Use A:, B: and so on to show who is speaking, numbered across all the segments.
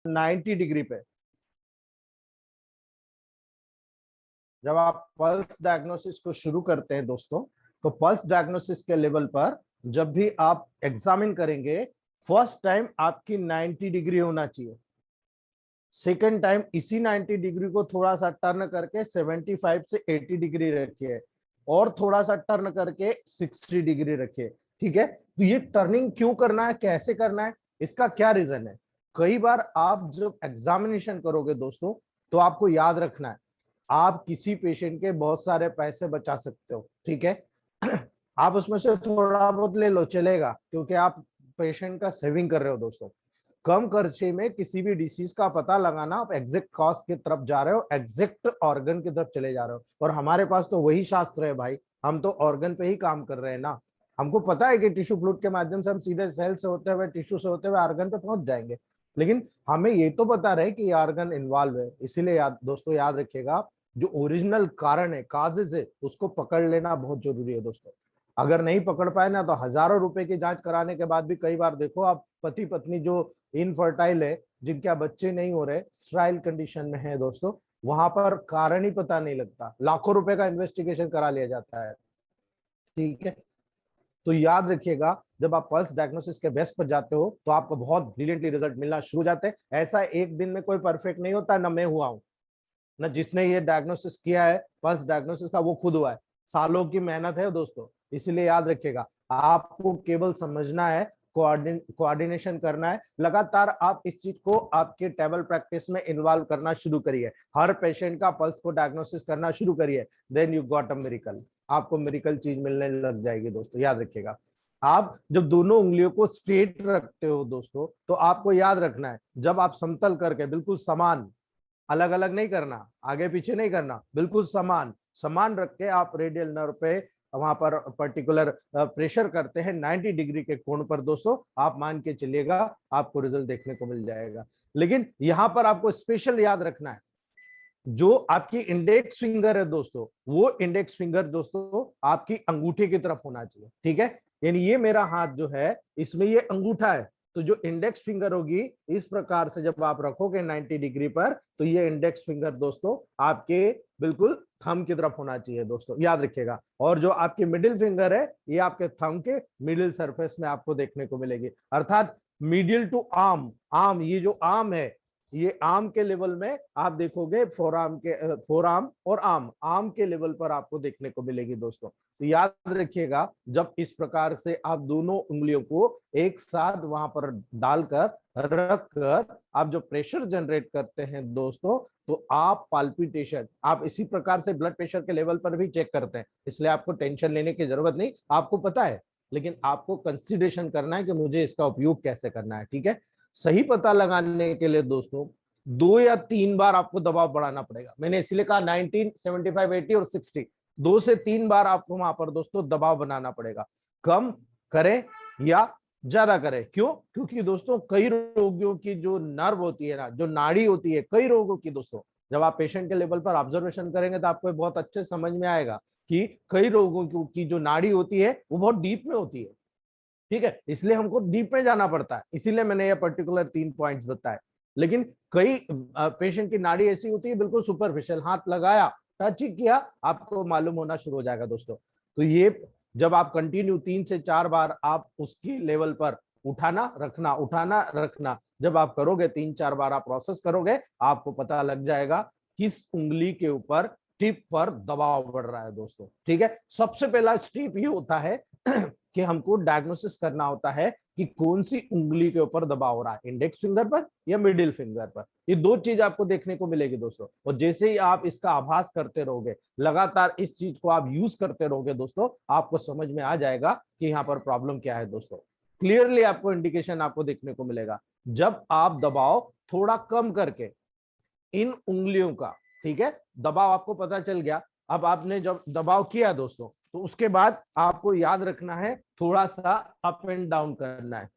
A: 90 degree पे। जब आप पल्स डायग्नोसिस को शुरू करते हैं दोस्तों, तो पल्स डायग्नोसिस के लेवल पर जब भी आप एग्जामिन करेंगे, फर्स्ट टाइम आपकी 90 डिग्री होना चाहिए। सेकेंड टाइम इसी 90 डिग्री को थोड़ा सा टर्न करके 75 से 80 डिग्री रखिए, और थोड़ा सा टर्न करके 60 डिग्री रखिए। ठीक है, तो ये टर्निंग क्यों करना है, कैसे करना है, इसका क्या रीजन है? कई बार आप जब एग्जामिनेशन करोगे दोस्तों, तो आपको याद रखना है, आप किसी पेशेंट के बहुत सारे पैसे बचा सकते हो। ठीक है, आप उसमें से थोड़ा बहुत ले लो, चलेगा, क्योंकि आप पेशेंट का सेविंग कर रहे हो दोस्तों। कम खर्चे में किसी भी डिसीज का पता लगाना, आप एग्जैक्ट कॉज की तरफ जा रहे हो, एग्जैक्ट ऑर्गन की तरफ चले जा रहे हो। और हमारे पास तो वही शास्त्र है भाई, हम तो ऑर्गन पे ही काम कर रहे हैं ना। हमको पता है कि टिश्यू फ्लूइड के माध्यम से हम सीधे सेल से होते हुए, टिश्यू से होते हुए ऑर्गन पे पहुंच जाएंगे, लेकिन हमें ये तो पता रहे कि ये ऑर्गन इन्वॉल्व है। इसीलिए दोस्तों याद रखिएगा, जो ओरिजिनल कारण है, काजेज है, उसको पकड़ लेना बहुत जरूरी है दोस्तों। अगर नहीं पकड़ पाए ना, तो हजारों रुपए की जांच कराने के बाद भी कई बार देखो आप पति पत्नी जो इनफर्टाइल है, जिनके बच्चे नहीं हो रहे, स्ट्राइल कंडीशन में है दोस्तों, वहां पर कारण ही पता नहीं लगता, लाखों रुपए का इन्वेस्टिगेशन करा लिया जाता है। ठीक है, तो याद रखिएगा, जब आप पल्स डायग्नोसिस के बेस्ट पर जाते हो, तो आपको बहुत ब्रिलियंटली रिजल्ट मिलना शुरू हो जाते हैं। ऐसा एक दिन में कोई परफेक्ट नहीं होता, ना मैं हुआ हूं, ना जिसने ये डायग्नोसिस किया है पल्स डायग्नोसिस का वो खुद हुआ है, सालों की मेहनत है दोस्तों। इसलिए याद रखिएगा, आपको केवल समझना है, कोऑर्डिनेशन करना है, लगातार आप इस चीज को आपके टेबल प्रैक्टिस में इन्वॉल्व करना शुरू करिए, हर पेशेंट का पल्स को डायग्नोसिस करना शुरू करिए, then you got a miracle. आपको मिरेकल चीज मिलने लग जाएगी दोस्तों। याद रखिएगा, आप जब दोनों उंगलियों को स्ट्रेट रखते हो दोस्तों, तो आपको याद रखना है, जब आप समतल करके बिल्कुल समान, अलग अलग नहीं करना, आगे पीछे नहीं करना, बिल्कुल समान समान रख के आप रेडियल नर्व पे वहां पर पर्टिकुलर प्रेशर करते हैं 90 डिग्री के कोण पर दोस्तों, आप मान के चलिएगा आपको रिजल्ट देखने को मिल जाएगा। लेकिन यहां पर आपको स्पेशल याद रखना है, जो आपकी इंडेक्स फिंगर है दोस्तों, वो इंडेक्स फिंगर दोस्तों आपकी अंगूठे की तरफ होना चाहिए। ठीक है, यानी ये मेरा हाथ जो है, इसमें ये अंगूठा है, तो जो इंडेक्स फिंगर होगी, इस प्रकार से जब आप रखोगे 90 डिग्री पर, तो ये इंडेक्स फिंगर दोस्तों आपके बिल्कुल थंब की तरफ होना चाहिए दोस्तों, याद रखिएगा। और जो आपकी मिडिल फिंगर है, ये आपके थंब के मिडिल सरफेस में आपको देखने को मिलेगी, अर्थात मीडियल टू आर्म। आर्म, ये जो आर्म है, ये आर्म के लेवल में आप देखोगे, फोर आर्म और आर्म के लेवल पर आपको देखने को मिलेगी दोस्तों। तो याद रखिएगा, जब इस प्रकार से आप दोनों उंगलियों को एक साथ वहां पर डालकर रखकर आप जो प्रेशर जनरेट करते हैं दोस्तों, तो आप पाल्पिटेशन, आप इसी प्रकार से ब्लड प्रेशर के लेवल पर भी चेक करते हैं, इसलिए आपको टेंशन लेने की जरूरत नहीं, आपको पता है। लेकिन आपको कंसिडरेशन करना है कि मुझे इसका उपयोग कैसे करना है। ठीक है, सही पता लगाने के लिए दोस्तों 2 या 3 बार आपको दबाव बढ़ाना पड़ेगा। मैंने इसलिए कहा 19, 75, 80 और 60, 2 से 3 बार आपको वहां पर दोस्तों दबाव बनाना पड़ेगा। कम करें या ज्यादा करें, क्यों? क्योंकि दोस्तों कई रोगियों की जो नर्व होती है ना, जो नाड़ी होती है, कई रोगों की दोस्तों, जब आप पेशेंट के लेवल पर ऑब्जर्वेशन करेंगे तो आपको बहुत अच्छे समझ में आएगा कि कई रोगों की जो नाड़ी होती है वो बहुत डीप में होती है। ठीक है, इसलिए हमको डीप में जाना पड़ता है, इसीलिए मैंने ये पर्टिकुलर 3 पॉइंट्स बताए। लेकिन कई पेशेंट की नाड़ी ऐसी होती है बिल्कुल सुपरफिशियल, हाथ लगाया, टच ही किया, आपको मालूम होना शुरू हो जाएगा दोस्तों। तो ये जब आप कंटिन्यू 3 से 4 बार आप उसकी लेवल पर उठाना रखना जब आप करोगे, 3-4 बार आप प्रोसेस करोगे, आपको पता लग जाएगा किस उंगली के ऊपर टिप पर दबाव बढ़ रहा है दोस्तों। ठीक है, सबसे पहला स्टेप ये होता है कि हमको डायग्नोसिस करना होता है कि कौन सी उंगली के ऊपर दबाव हो रहा है, इंडेक्स फिंगर पर या मिडिल फिंगर पर। ये 2 चीज आपको देखने को मिलेगी दोस्तों, और जैसे ही आप इसका आभास करते रहोगे, लगातार इस चीज को आप यूज करते रहोगे दोस्तों, आपको समझ में आ जाएगा कि यहाँ पर प्रॉब्लम क्या है दोस्तों। क्लियरली आपको इंडिकेशन आपको देखने को मिलेगा जब आप दबाव थोड़ा कम करके इन उंगलियों का, ठीक है, दबाव आपको पता चल गया। अब आपने जब दबाव किया दोस्तों, तो उसके बाद आपको याद रखना है, थोड़ा सा अप एंड डाउन करना है।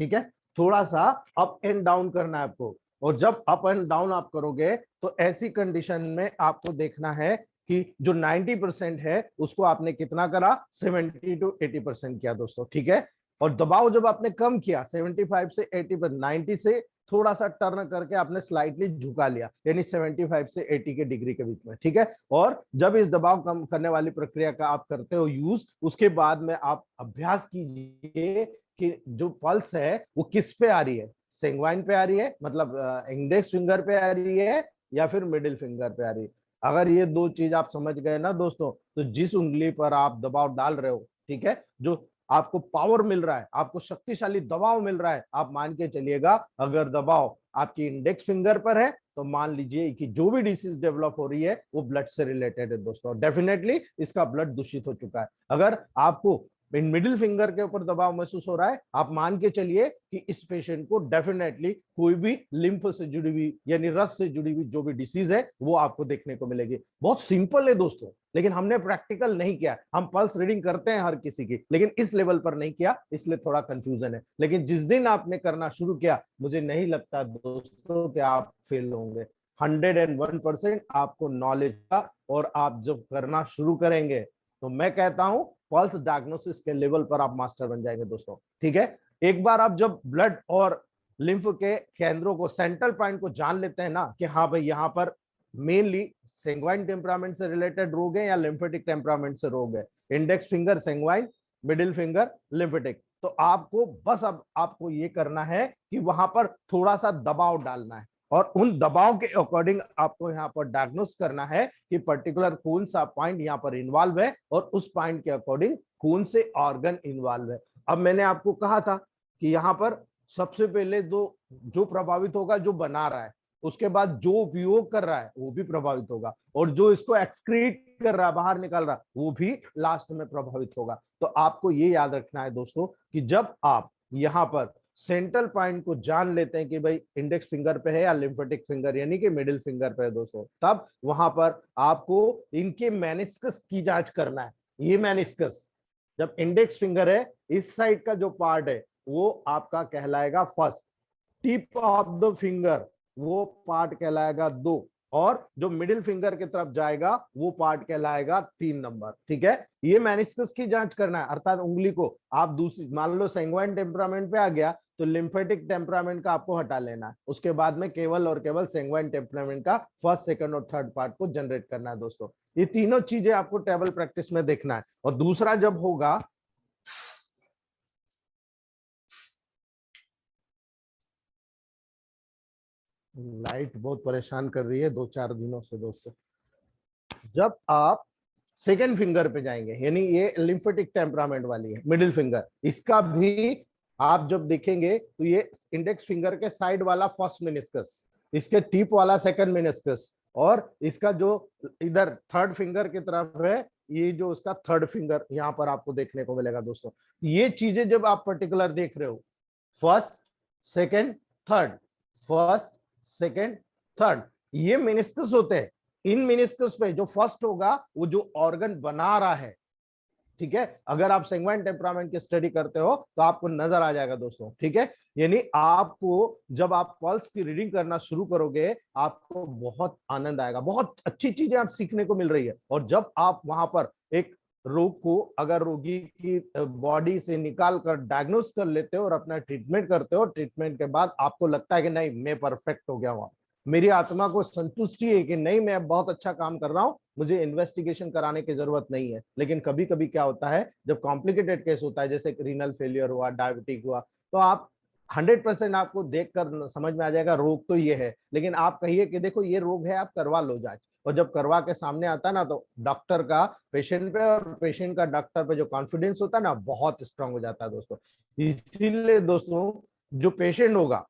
A: ठीक है, थोड़ा सा अप एंड डाउन करना है आपको। और जब अप एंड डाउन आप करोगे, तो ऐसी कंडीशन में आपको देखना है कि जो 90% है उसको आपने कितना करा, 70 to 80% किया दोस्तों। ठीक है, और दबाव जब आपने कम किया 75 से 80 पर, 90 से थोड़ा सा टर्न करके आपने स्लाइटली झुका लिया, यानी 75 से 80 के डिग्री के बीच में, ठीक है। और जब इस दबाव कम करने वाली प्रक्रिया का आप करते हो यूज, उसके बाद में आप अभ्यास कीजिए कि जो पल्स है वो किस पे आ रही है, सेंग्वाइन पे आ रही है, मतलब इंडेक्स फिंगर पे आ रही है, या फिर मिडिल फिंगर पे आ रही है। अगर ये दो चीज आप समझ गए ना दोस्तों, तो जिस उंगली पर आप दबाव डाल रहे हो, ठीक है, जो आपको पावर मिल रहा है, आपको शक्तिशाली दबाव मिल रहा है, आप मान के चलिएगा अगर दबाव आपकी इंडेक्स फिंगर पर है तो मान लीजिए कि जो भी डिसीज डेवलप हो रही है वो ब्लड से रिलेटेड है दोस्तों, डेफिनेटली इसका ब्लड दूषित हो चुका है। अगर आपको इन मिडिल फिंगर के ऊपर दबाव महसूस हो रहा है, आप मान के चलिए कि इस पेशेंट को डेफिनेटली कोई भी लिम्फ से जुड़ी हुई यानी रस से जुड़ी हुई जो भी डिसीज है वो आपको देखने को मिलेगी। बहुत सिंपल है दोस्तों, लेकिन हमने प्रैक्टिकल नहीं किया। हम पल्स रीडिंग करते हैं हर किसी की, लेकिन इस लेवल पर नहीं किया, इसलिए थोड़ा कंफ्यूजन है। लेकिन जिस दिन आपने करना शुरू किया, मुझे नहीं लगता दोस्तों कि आप फेल होंगे। 101% आपको नॉलेज का, और आप जब करना शुरू करेंगे तो मैं कहता हूं पल्स डायग्नोसिस के लेवल पर आप मास्टर बन जाएंगे दोस्तों, ठीक है। एक बार आप जब ब्लड और लिम्फ के केंद्रों को, सेंट्रल पॉइंट को जान लेते हैं ना कि हाँ भाई यहाँ पर मेनली सेंग्वाइन टेम्परामेंट से रिलेटेड रोग है या लिम्फेटिक टेम्परामेंट से रोग है, index finger sanguine, middle finger lymphatic, तो आपको बस अब आपको ये करना है कि वहां पर थोड़ा सा दबाव डालना है, और उन दबाव के अकॉर्डिंग आपको यहाँ पर डायग्नोस करना है कि पर्टिकुलर कौन सा पॉइंट यहाँ पर इन्वॉल्व है, और उस पॉइंट के अकॉर्डिंग कौन से ऑर्गन इन्वॉल्व है। अब मैंने आपको कहा था कि यहाँ पर सबसे पहले जो प्रभावित होगा जो बना रहा है, उसके बाद जो उपयोग कर रहा है वो भी प्रभावित होगा, और जो इसको एक्सक्रीट कर रहा है, बाहर निकाल रहा है, वो भी लास्ट में प्रभावित होगा। तो आपको ये याद रखना है दोस्तों कि जब आप यहाँ पर सेंट्रल पॉइंट को जान लेते हैं कि भाई इंडेक्स फिंगर पे है या लिम्फेटिक फिंगर यानी कि मिडिल फिंगर पे है दोस्तों, तब वहां पर आपको इनके मेनिस्कस की जांच करना है। ये मेनिस्कस जब इंडेक्स फिंगर है, इस साइड का जो पार्ट है वो आपका कहलाएगा first, tip of the finger वो पार्ट कहलाएगा 2, और जो मिडिल फिंगर की तरफ जाएगा वो पार्ट कहलाएगा 3 नंबर, ठीक है। ये मेनिस्कस की जांच करना है, अर्थात उंगली को आप दूसरी, मान लो सेंग्वाइन टेम्परामेंट पे आ गया तो लिम्फेटिक टेम्परामेंट का आपको हटा लेना है, उसके बाद में केवल और केवल सेंग्वाइन टेम्परामेंट का फर्स्ट, सेकंड और थर्ड पार्ट को जनरेट करना है दोस्तों। ये तीनों चीजें आपको टेबल प्रैक्टिस में देखना है। और दूसरा जब होगा, लाइट बहुत परेशान कर रही है 2-4 दिनों से दोस्तों, जब आप सेकेंड फिंगर पे जाएंगे, यानी ये लिम्फेटिक टेम्परामेंट वाली है मिडिल फिंगर, इसका भी आप जब देखेंगे तो ये इंडेक्स फिंगर के साइड वाला फर्स्ट मेनिस्कस, इसके टिप वाला सेकंड मेनिस्कस, और इसका जो इधर थर्ड फिंगर की तरफ है ये जो उसका थर्ड फिंगर यहाँ पर आपको देखने को मिलेगा दोस्तों। ये चीजें जब आप पर्टिकुलर देख रहे हो, first second third, first second third, ये मेनिस्कस होते हैं। इन मेनिस्कस पे जो फर्स्ट होगा वो जो ऑर्गन बना रहा है, ठीक है। अगर आप सेंग्वाइन टेम्परामेंट की स्टडी करते हो तो आपको नजर आ जाएगा दोस्तों, ठीक है। यानी आपको जब आप पल्स की रीडिंग करना शुरू करोगे आपको बहुत आनंद आएगा, बहुत अच्छी चीजें आप सीखने को मिल रही है। और जब आप वहां पर एक रोग को अगर रोगी की बॉडी से निकाल कर डायग्नोस कर लेते हो और अपना ट्रीटमेंट करते हो, ट्रीटमेंट के बाद आपको लगता है कि नहीं मैं परफेक्ट हो गया हूं, मेरी आत्मा को संतुष्टि है कि नहीं मैं बहुत अच्छा काम कर रहा हूं, मुझे इन्वेस्टिगेशन कराने की जरूरत नहीं है। लेकिन कभी कभी क्या होता है, जब कॉम्प्लिकेटेड केस होता है, जैसे रीनल फेलियर हुआ, डायबिटिक हुआ, तो आप 100% आपको देखकर समझ में आ जाएगा रोग तो ये है, लेकिन आप कहिए कि देखो ये रोग है, आप करवा लो जांच, और जब करवा के सामने आता है ना तो डॉक्टर का पेशेंट पे और पेशेंट का डॉक्टर पे जो कॉन्फिडेंस होता है ना बहुत स्ट्रांग हो जाता है दोस्तों। इसीलिए दोस्तों जो पेशेंट होगा,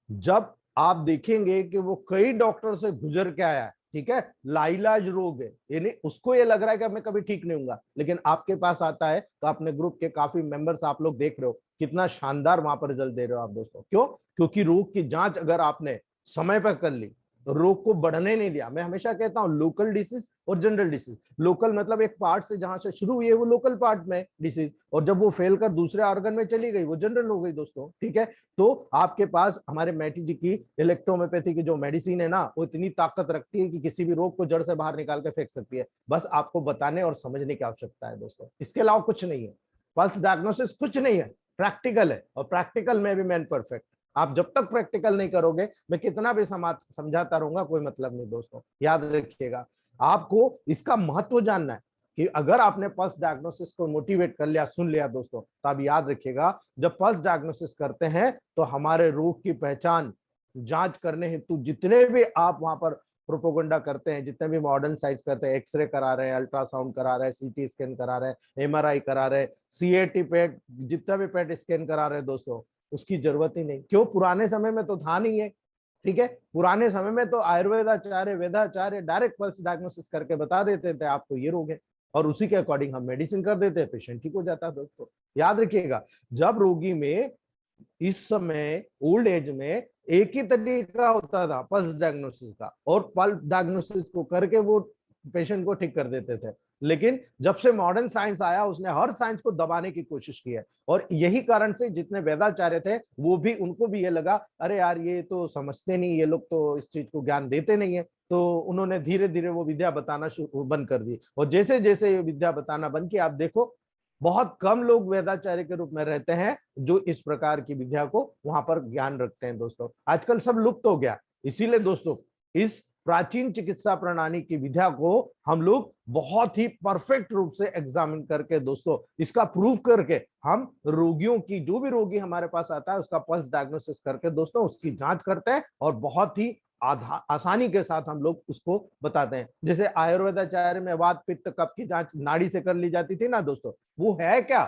A: जब आप देखेंगे कि वो कई डॉक्टर से गुजर के आया है, ठीक है, लाइलाज रोग है, यानी उसको ये लग रहा है कि अब मैं कभी ठीक नहीं होऊंगा, लेकिन आपके पास आता है तो अपने ग्रुप के काफी मेंबर्स आप लोग देख रहे हो कितना शानदार वहां पर रिजल्ट दे रहे हो आप दोस्तों। क्यों? क्योंकि रोग की जांच अगर आपने समय पर कर ली, रोग को बढ़ने नहीं दिया। मैं हमेशा कहता हूं लोकल डिसीज और जनरल डिसीज। लोकल मतलब एक पार्ट से जहां से शुरू हुई है वो लोकल पार्ट में डिसीज, और जब वो फेल कर दूसरे ऑर्गन में चली गई वो जनरल हो गई दोस्तों, ठीक है। तो आपके पास हमारे मैटी जी की इलेक्ट्रोहोम्योपैथी की जो मेडिसिन है ना वो इतनी ताकत रखती है कि किसी भी रोग को जड़ से बाहर निकाल के फेंक सकती है। बस आपको बताने और समझने की आवश्यकता है दोस्तों, इसके अलावा कुछ नहीं है। पल्स डायग्नोसिस कुछ नहीं है, प्रैक्टिकल है, और प्रैक्टिकल में भी मैन परफेक्ट। आप जब तक प्रैक्टिकल नहीं करोगे, मैं कितना भी समझाता रहूंगा, कोई मतलब नहीं दोस्तों। याद रखिएगा, आपको इसका महत्व जानना है कि अगर आपने पल्स डायग्नोसिस को मोटिवेट कर लिया, सुन लिया दोस्तों, तो आप याद रखिएगा, जब पल्स डायग्नोसिस करते हैं तो हमारे रोग की पहचान, जांच करने हेतु जितने भी आप वहां पर प्रोपोगंडा करते हैं, जितने भी मॉडर्न साइंस करते हैं, एक्सरे करा रहे हैं, अल्ट्रासाउंड करा रहे हैं, सीटी स्कैन करा रहे हैं, एमआरआई करा रहे हैं, सीएटी पेट, जितना भी पेट स्कैन करा रहे हैं दोस्तों, उसकी जरूरत ही नहीं। क्यों? पुराने समय में तो था नहीं है। ठीक है, पुराने समय में तो आयुर्वेदाचार्य, वेदाचार्य डायरेक्ट पल्स डायग्नोसिस करके बता देते थे आपको ये रोग है, और उसी के अकॉर्डिंग हम मेडिसिन कर देते हैं, पेशेंट ठीक हो जाता है दोस्तों। याद रखिएगा, जब रोगी में इस समय ओल्ड एज में एक ही तरीका होता था पल्स डायग्नोसिस का, और पल्स डायग्नोसिस को करके वो पेशेंट को ठीक कर देते थे। लेकिन जब से मॉडर्न साइंस आया, उसने हर साइंस को दबाने की कोशिश की है, और यही कारण से जितने वेदाचार्य थे वो भी, उनको भी ये लगा, अरे यार ये तो समझते नहीं, ये लोग तो इस चीज को ज्ञान देते नहीं है, तो उन्होंने धीरे धीरे वो विद्या बताना बंद कर दी। और जैसे जैसे ये विद्या बताना बंद की, आप देखो बहुत कम लोग वेदाचार्य के रूप में रहते हैं जो इस प्रकार की विद्या को वहां पर ज्ञान रखते हैं दोस्तों। आजकल सब लुप्त हो गया। इसीलिए दोस्तों, इस प्राचीन चिकित्सा प्रणाली की विद्या को हम लोग बहुत ही परफेक्ट रूप से एग्जामिन करके दोस्तों, इसका प्रूफ करके, हम रोगियों की, जो भी रोगी हमारे पास आता है उसका पल्स डायग्नोसिस करके दोस्तों उसकी जांच करते हैं, और बहुत ही आसानी के साथ हम लोग उसको बताते हैं। जैसे आयुर्वेदाचार्य में वात पित्त कफ की जांच नाड़ी से कर ली जाती थी ना दोस्तों, वो है क्या?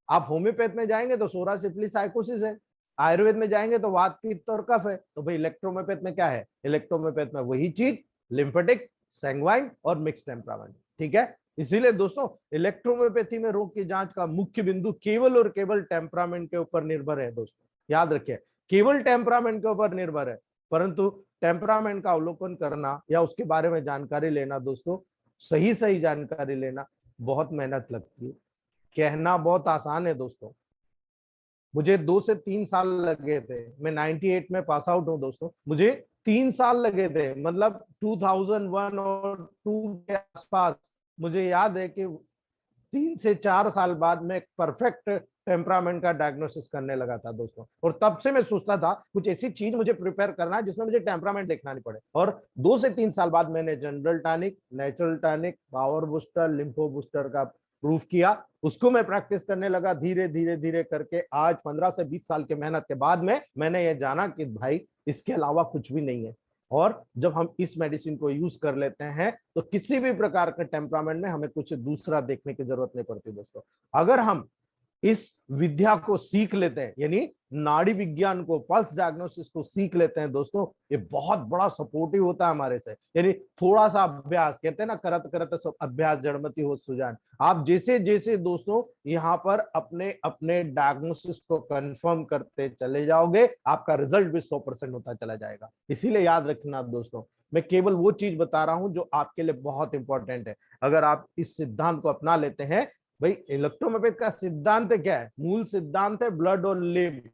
A: आप होम्योपैथ में जाएंगे तो सोरा सिफिलिस साइकोसिस है, आयुर्वेद में जाएंगे तो वात पित्त और कफ है, तो भाई इलेक्ट्रोमेपैथ में क्या है? इलेक्ट्रोमेपैथ में वही चीज, लिम्फेटिक, सैंग्वाइन और मिक्स टेम्परामेंट। ठीक है, इसीलिए दोस्तों इलेक्ट्रोमेपैथी में रोग की जांच का मुख्य बिंदु केवल और केवल टेम्परामेंट के ऊपर निर्भर है दोस्तों। याद रखिए, केवल टेम्परामेंट के ऊपर निर्भर है। परंतु टेम्परामेंट का अवलोकन करना या उसके बारे में जानकारी लेना दोस्तों, सही सही जानकारी लेना बहुत मेहनत लगती है। कहना बहुत आसान है दोस्तों, मुझे 2 से 3 साल लगे थे, मैं 98 में पास आउट हूं दोस्तों, मुझे 3 साल लगे थे, मतलब 2001 और 2 के आसपास। मुझे याद है कि 3 से 4 साल बाद में परफेक्ट टेम्परामेंट का डायग्नोसिस करने लगा था दोस्तों। और तब से मैं सोचता था कुछ ऐसी चीज मुझे प्रिपेयर करना है जिसमें मुझे टेम्परामेंट देखना नहीं पड़े। और 2 से 3 साल बाद मैंने general tonic, natural tonic, power booster, lympho booster का प्रूफ किया, उसको मैं प्रैक्टिस करने लगा धीरे धीरे धीरे करके। आज 15 से 20 साल के मेहनत के बाद में मैंने ये जाना कि भाई इसके अलावा कुछ भी नहीं है। और जब हम इस मेडिसिन को यूज कर लेते हैं तो किसी भी प्रकार के टेम्परामेंट में हमें कुछ दूसरा देखने की जरूरत नहीं पड़ती दोस्तों। अगर हम इस विद्या को सीख लेते हैं, यानी नाड़ी विज्ञान को, पल्स डायग्नोसिस को सीख लेते हैं दोस्तों, ये बहुत बड़ा सपोर्टिव होता है हमारे से। यानी थोड़ा सा अभ्यास, कहते हैं ना, करत करत सब अभ्यास जड़मति हो सुजान। आप जैसे जैसे दोस्तों यहाँ पर अपने अपने डायग्नोसिस को कंफर्म करते चले जाओगे, आपका रिजल्ट भी 100% होता चला जाएगा। इसीलिए याद रखना दोस्तों, मैं केवल वो चीज बता रहा हूं जो आपके लिए बहुत इंपॉर्टेंट है। अगर आप इस सिद्धांत को अपना लेते हैं, भाई इलेक्ट्रोमेपैथ का सिद्धांत क्या है? मूल सिद्धांत है ब्लड और लिम्फ।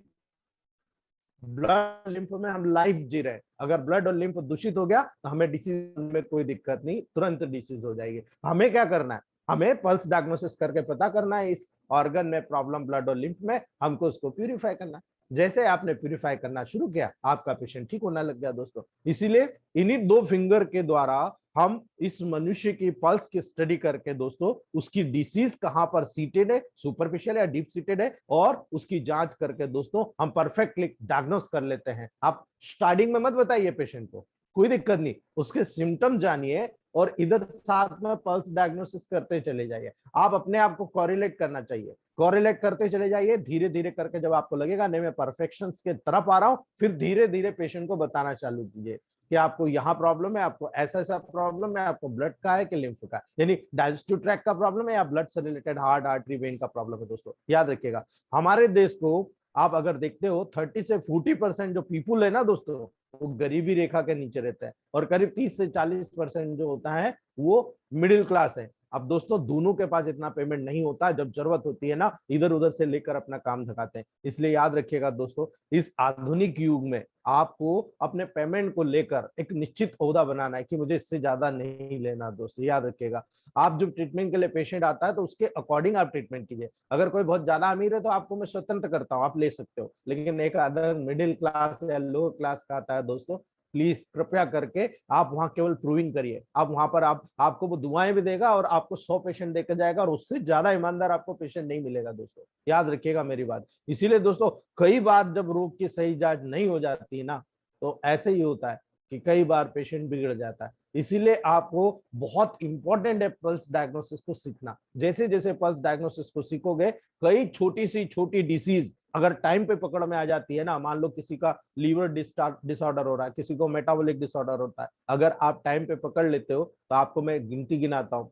A: ब्लड लिम्फ में हम लाइफ जी रहे हैं। अगर ब्लड और लिम्फ दूषित हो गया तो हमें डिसीज में कोई दिक्कत नहीं, तुरंत डिसीज हो जाएगी। हमें क्या करना है? हमें पल्स डायग्नोसिस करके पता करना है इस ऑर्गन में प्रॉब्लम ब्लड और लिम्फ में, हमको उसको प्यूरिफाई करना है। जैसे आपने प्यूरिफाई करना शुरू किया, आपका पेशेंट ठीक होने लग गया दोस्तों। इसीलिए इन्हीं 2 फिंगर के द्वारा हम इस मनुष्य की पल्स की स्टडी करके दोस्तों उसकी डिसीज कहां पर सीटेड है, सुपरफिशियल या डीप सीटेड है, और उसकी जांच करके दोस्तों हम परफेक्टली डायग्नोस कर लेते हैं। आप स्टार्टिंग में मत बताइए पेशेंट को, कोई दिक्कत नहीं, उसके सिम्टम जानिए और इधर साथ में पल्स डायग्नोसिस करते चले जाइए। आप अपने आप को कोरिलेट करना चाहिए, कोरिलेट करते चले जाइए धीरे धीरे करके। जब आपको लगेगा नहीं मैं परफेक्शन के तरफ आ रहा हूं, फिर धीरे धीरे पेशेंट को बताना चालू कीजिए कि आपको यहाँ प्रॉब्लम है, आपको ऐसा ऐसा प्रॉब्लम है, आपको ब्लड का है कि लिम्फ का है, यानी डाइजेस्टिव ट्रैक्ट का प्रॉब्लम है या ब्लड से रिलेटेड हार्ट, आर्टरी, वेन का प्रॉब्लम है। दोस्तों याद रखिएगा, हमारे देश को आप अगर देखते हो 30 से 40% जो पीपुल है ना दोस्तों, वो गरीबी रेखा के नीचे रहता है, और करीब 30 से 40% जो होता है वो मिडिल क्लास है। अब दोस्तों दोनों के पास इतना पेमेंट नहीं होता, जब जरूरत होती है ना इधर उधर से लेकर अपना काम दिखाते हैं। इसलिए याद रखिएगा दोस्तों, इस आधुनिक युग में आपको अपने पेमेंट को लेकर एक निश्चित ओहदा बनाना है कि मुझे इससे ज्यादा नहीं लेना। दोस्तों याद रखिएगा, आप जब ट्रीटमेंट के लिए पेशेंट आता है तो उसके अकॉर्डिंग आप ट्रीटमेंट कीजिए। अगर कोई बहुत ज्यादा अमीर है तो आपको मैं स्वतंत्र करता हूँ, आप ले सकते हो। लेकिन एक अदर मिडिल क्लास या लोअर क्लास का आता है दोस्तों, प्लीज कृपया करके आप वहां केवल प्रूविंग करिए। आप वहां पर आपको वो दुआएं भी देगा और आपको 100 पेशेंट देकर जाएगा, और उससे ज्यादा ईमानदार आपको पेशेंट नहीं मिलेगा। दोस्तों याद रखिएगा मेरी बात। इसीलिए दोस्तों कई बार जब रोग की सही जांच नहीं हो जाती ना, तो ऐसे ही होता है कि कई बार पेशेंट बिगड़ जाता है। इसीलिए आपको बहुत इंपॉर्टेंट है पल्स डायग्नोसिस को सीखना। जैसे जैसे पल्स डायग्नोसिस को सीखोगे, कई छोटी सी छोटी डिसीज अगर टाइम पे पकड़ में आ जाती है ना, मान लो किसी का लीवर डिसऑर्डर हो रहा है, किसी को मेटाबॉलिक डिसऑर्डर होता है, अगर आप टाइम पे पकड़ लेते हो तो आपको मैं गिनती गिनाता हूँ।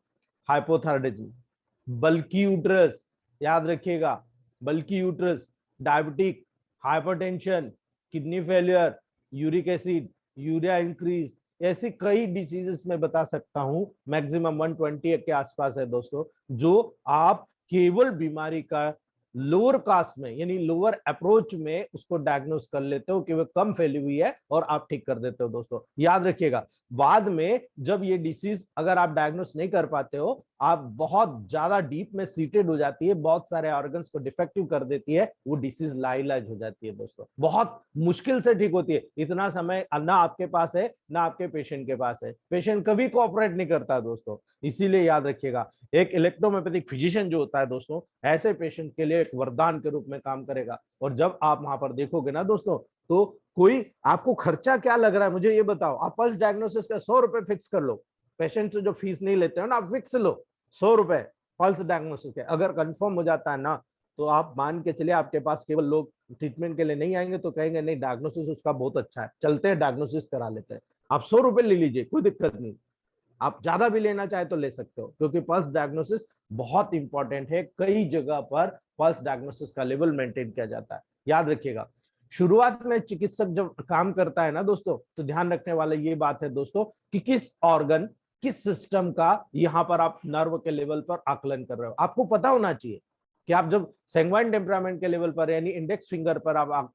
A: हाइपोथायराइडिज्म, बल्की यूट्रस, याद रखिएगा, bulky uterus, diabetic, hypertension, kidney failure, uric acid, urea increase, ऐसी कई डिसीजेस में बता सकता हूं, मैक्सिमम 120 के आसपास है दोस्तों, जो आप केवल बीमारी का लोअर कास्ट में यानी लोअर अप्रोच में उसको डायग्नोस कर लेते हो कि वो कम फैली हुई है और आप ठीक कर देते हो। दोस्तों याद रखिएगा, बाद में जब ये डिसीज अगर आप डायग्नोस नहीं कर पाते हो, आप बहुत ज्यादा डीप में सीटेड हो जाती है, बहुत सारे ऑर्गन्स को डिफेक्टिव कर देती है, वो डिसीज लाइलाज हो जाती है। दोस्तों बहुत मुश्किल से ठीक होती है। इतना समय ना आपके पास है ना आपके पेशेंट के पास है, पेशेंट कभी कोऑपरेट नहीं करता दोस्तों। इसीलिए याद रखिएगा, एक इलेक्ट्रोहोम्योपैथिक फिजिशियन जो होता है दोस्तों, ऐसे पेशेंट के लिए एक वरदान के रूप में काम करेगा। और जब आप वहां पर देखोगे ना दोस्तों, तो कोई आपको खर्चा क्या लग रहा है मुझे ये बताओ। आप पल्स डायग्नोसिस का 100 रुपए फिक्स कर लो, पेशेंट से जो फीस नहीं लेते हो ना, आप फिक्स लो 100 रुपए पल्स डायग्नोसिस के। अगर कंफर्म हो जाता है ना, तो आप मान के चलिए आपके पास केवल लोग ट्रीटमेंट के लिए नहीं आएंगे, तो कहेंगे नहीं डायग्नोसिस उसका बहुत अच्छा है, चलते हैं डायग्नोसिस करा लेते हैं। आप 100 रुपए ले लीजिए, कोई दिक्कत नहीं। आप ज्यादा भी लेना चाहे तो ले सकते हो, क्योंकि पल्स डायग्नोसिस बहुत इंपॉर्टेंट है। कई जगह पर पल्स डायग्नोसिस का लेवल मेंटेन किया जाता है। याद रखिएगा, शुरुआत में चिकित्सक जब काम करता है ना दोस्तों, तो ध्यान रखने वाला ये बात है दोस्तों कि किस ऑर्गन किस सिस्टम का यहाँ पर आप नर्व के लेवल पर आकलन कर रहे हो। आपको पता होना चाहिए कि आप जब सैंग्वाइन टेम्परामेंट के लेवल पर यानी इंडेक्स फिंगर पर आप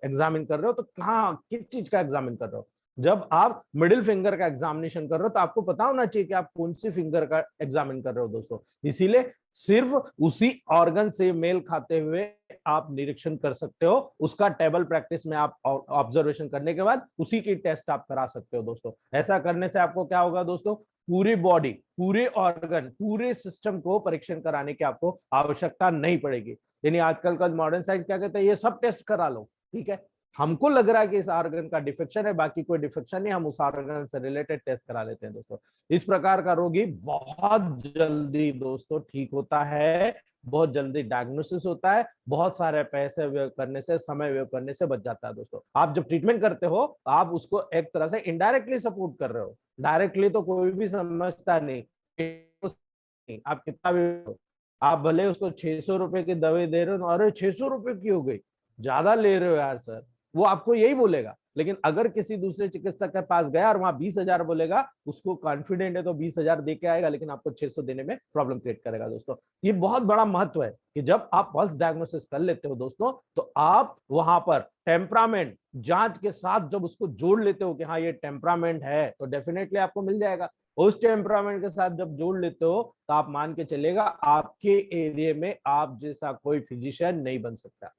A: एग्जामिन कर रहे हो, तो कहाँ किस चीज का एग्जामिन कर रहे हो। जब आप मिडिल फिंगर का एग्जामिनेशन कर रहे हो, तो आपको पता होना चाहिए कि आप कौन सी फिंगर का एग्जामिन कर रहे हो दोस्तों। इसीलिए सिर्फ उसी ऑर्गन से मेल खाते हुए आप निरीक्षण कर सकते हो। उसका टेबल प्रैक्टिस में आप ऑब्जर्वेशन करने के बाद उसी की टेस्ट आप करा सकते हो दोस्तों। ऐसा करने से आपको क्या होगा दोस्तों, पूरी बॉडी, पूरे ऑर्गन, पूरे सिस्टम को परीक्षण कराने की आपको आवश्यकता नहीं पड़ेगी। यानी आजकल का मॉडर्न साइंस क्या कहते हैं, ये सब टेस्ट करा लो, ठीक है, हमको लग रहा है कि इस ऑर्गन का डिफेक्शन है, बाकी कोई डिफेक्शन नहीं, हम उस ऑर्गन से रिलेटेड टेस्ट करा लेते हैं दोस्तों। इस प्रकार का रोगी बहुत जल्दी दोस्तों ठीक होता है, बहुत जल्दी डायग्नोसिस होता है, बहुत सारे पैसे व्यय करने से, समय व्यय करने से बच जाता है दोस्तों। आप जब ट्रीटमेंट करते हो, आप उसको एक तरह से इनडायरेक्टली सपोर्ट कर रहे हो, डायरेक्टली तो कोई भी समझता नहीं। आप कितना भी, आप भले उसको 600 रुपए की दवाई दे रहे हो, अरे 600 रुपए की हो गई, ज्यादा ले रहे हो यार सर, वो आपको यही बोलेगा। लेकिन अगर किसी दूसरे चिकित्सक के पास गया और वहां 20,000 बोलेगा, उसको कॉन्फिडेंट है तो 20,000 दे के आएगा, लेकिन आपको 600 देने में प्रॉब्लम क्रिएट करेगा दोस्तों। ये बहुत बड़ा महत्व है कि जब आप पल्स डायग्नोसिस कर लेते हो दोस्तों, तो आप वहां पर टेम्परामेंट जांच के साथ जब उसको जोड़ लेते हो कि हाँ ये टेम्परामेंट है, तो डेफिनेटली आपको मिल जाएगा। उस टेम्परामेंट के साथ जब जोड़ लेते हो, तो आप मान के चलेगा आपके एरिया में आप जैसा कोई फिजिशियन नहीं बन सकता।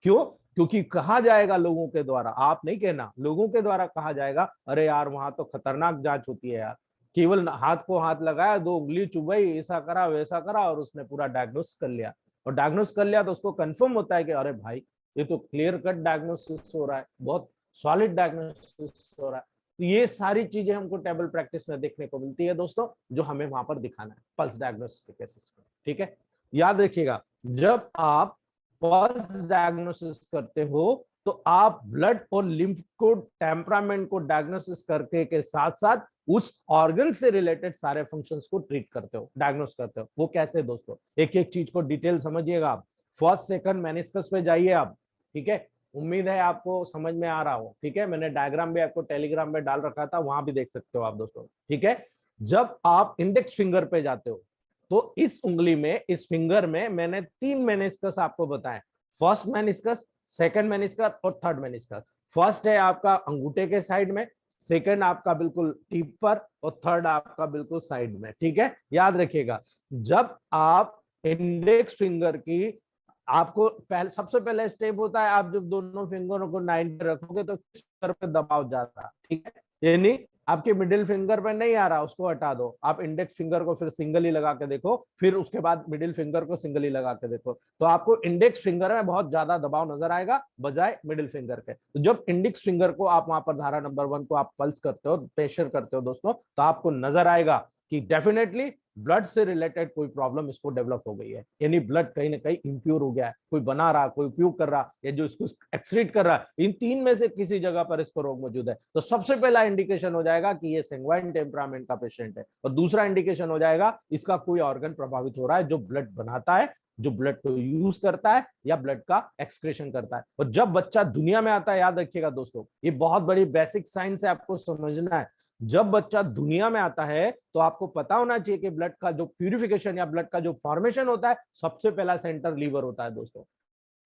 A: क्यों? क्योंकि कहा जाएगा लोगों के द्वारा, आप नहीं कहना, लोगों के द्वारा कहा जाएगा, अरे यार वहां तो खतरनाक जांच होती है यार, केवल हाथ को हाथ लगाया, 2 उंगली चुभाई, ऐसा करा वैसा करा और उसने पूरा डायग्नोस कर लिया। और डायग्नोस कर लिया तो उसको कंफर्म होता है कि अरे भाई ये तो क्लियर कट डायग्नोसिस हो रहा है, बहुत सॉलिड डायग्नोसिस हो रहा है। तो ये सारी चीजें हमको टेबल प्रैक्टिस में देखने को मिलती है दोस्तों, जो हमें वहां पर दिखाना है पल्स डायग्नोसिस के केसेस में, ठीक है। याद रखिएगा, जब आप पल्स डायग्नोसिस करते हो, तो आप ब्लड और लिम्फ को, टेम्परामेंट को डायग्नोसिस करके के साथ साथ उस ऑर्गन से रिलेटेड सारे फंक्शंस को ट्रीट करते हो, डायग्नोस करते हो। वो कैसे दोस्तों, एक एक चीज को डिटेल समझिएगा आप। फर्स्ट सेकंड मेनिस्कस पे जाइए आप, ठीक है, उम्मीद है आपको समझ में आ रहा हो, ठीक है। मैंने डायग्राम भी आपको टेलीग्राम में डाल रखा था, वहां भी देख सकते हो आप दोस्तों, ठीक है। जब आप इंडेक्स फिंगर पे जाते हो, तो इस उंगली में, इस फिंगर में मैंने 3 मेनिस्कस आपको बताए, फर्स्ट मेनिस्कस, सेकंड मेनिस्कस और थर्ड मेनिस्कस। फर्स्ट है आपका अंगूठे के साइड में, सेकंड आपका बिल्कुल टिप पर, और थर्ड आपका बिल्कुल साइड में। ठीक है, याद रखिएगा। जब आप इंडेक्स फिंगर की, आपको पहले, सबसे पहले स्टेप होता है, आप जब दोनों फिंगरों को 9 पे रखोगे तो किस फिंगर पे दबाव जाता है। ठीक है, यानी आपके मिडिल फिंगर पे नहीं आ रहा, उसको हटा दो, आप इंडेक्स फिंगर को फिर सिंगल ही लगा के देखो, फिर उसके बाद मिडिल फिंगर को सिंगल ही लगा के देखो, तो आपको इंडेक्स फिंगर में बहुत ज्यादा दबाव नजर आएगा बजाय मिडिल फिंगर के। तो जब इंडेक्स फिंगर को आप वहां पर धारा नंबर 1 को आप पल्स करते हो, प्रेशर करते हो दोस्तों, तो आपको नजर आएगा कि डेफिनेटली ब्लड से रिलेटेड कोई प्रॉब्लम इसको डेवलप हो गई है, यानी ब्लड कहीं ना कहीं इंप्योर हो गया है, कोई बना रहा, कोई उपयोग कर रहा, या जो इसको एक्सक्रीट कर रहा है, इन 3 में से किसी जगह पर इसको रोग मौजूद है। तो सबसे पहला इंडिकेशन हो जाएगा कि ये सैंग्वाइन टेम्परामेंट का पेशेंट है, और दूसरा इंडिकेशन हो जाएगा इसका कोई ऑर्गन प्रभावित हो रहा है जो ब्लड बनाता है, जो ब्लड को यूज करता है या ब्लड का एक्सक्रेशन करता है। और जब बच्चा दुनिया में आता है, याद रखिएगा दोस्तों, ये बहुत बड़ी बेसिक साइंस है, आपको समझना है। जब बच्चा दुनिया में आता है तो आपको पता होना चाहिए कि ब्लड का जो प्यूरिफिकेशन या ब्लड का जो फॉर्मेशन होता है, सबसे पहला सेंटर लीवर होता है दोस्तों।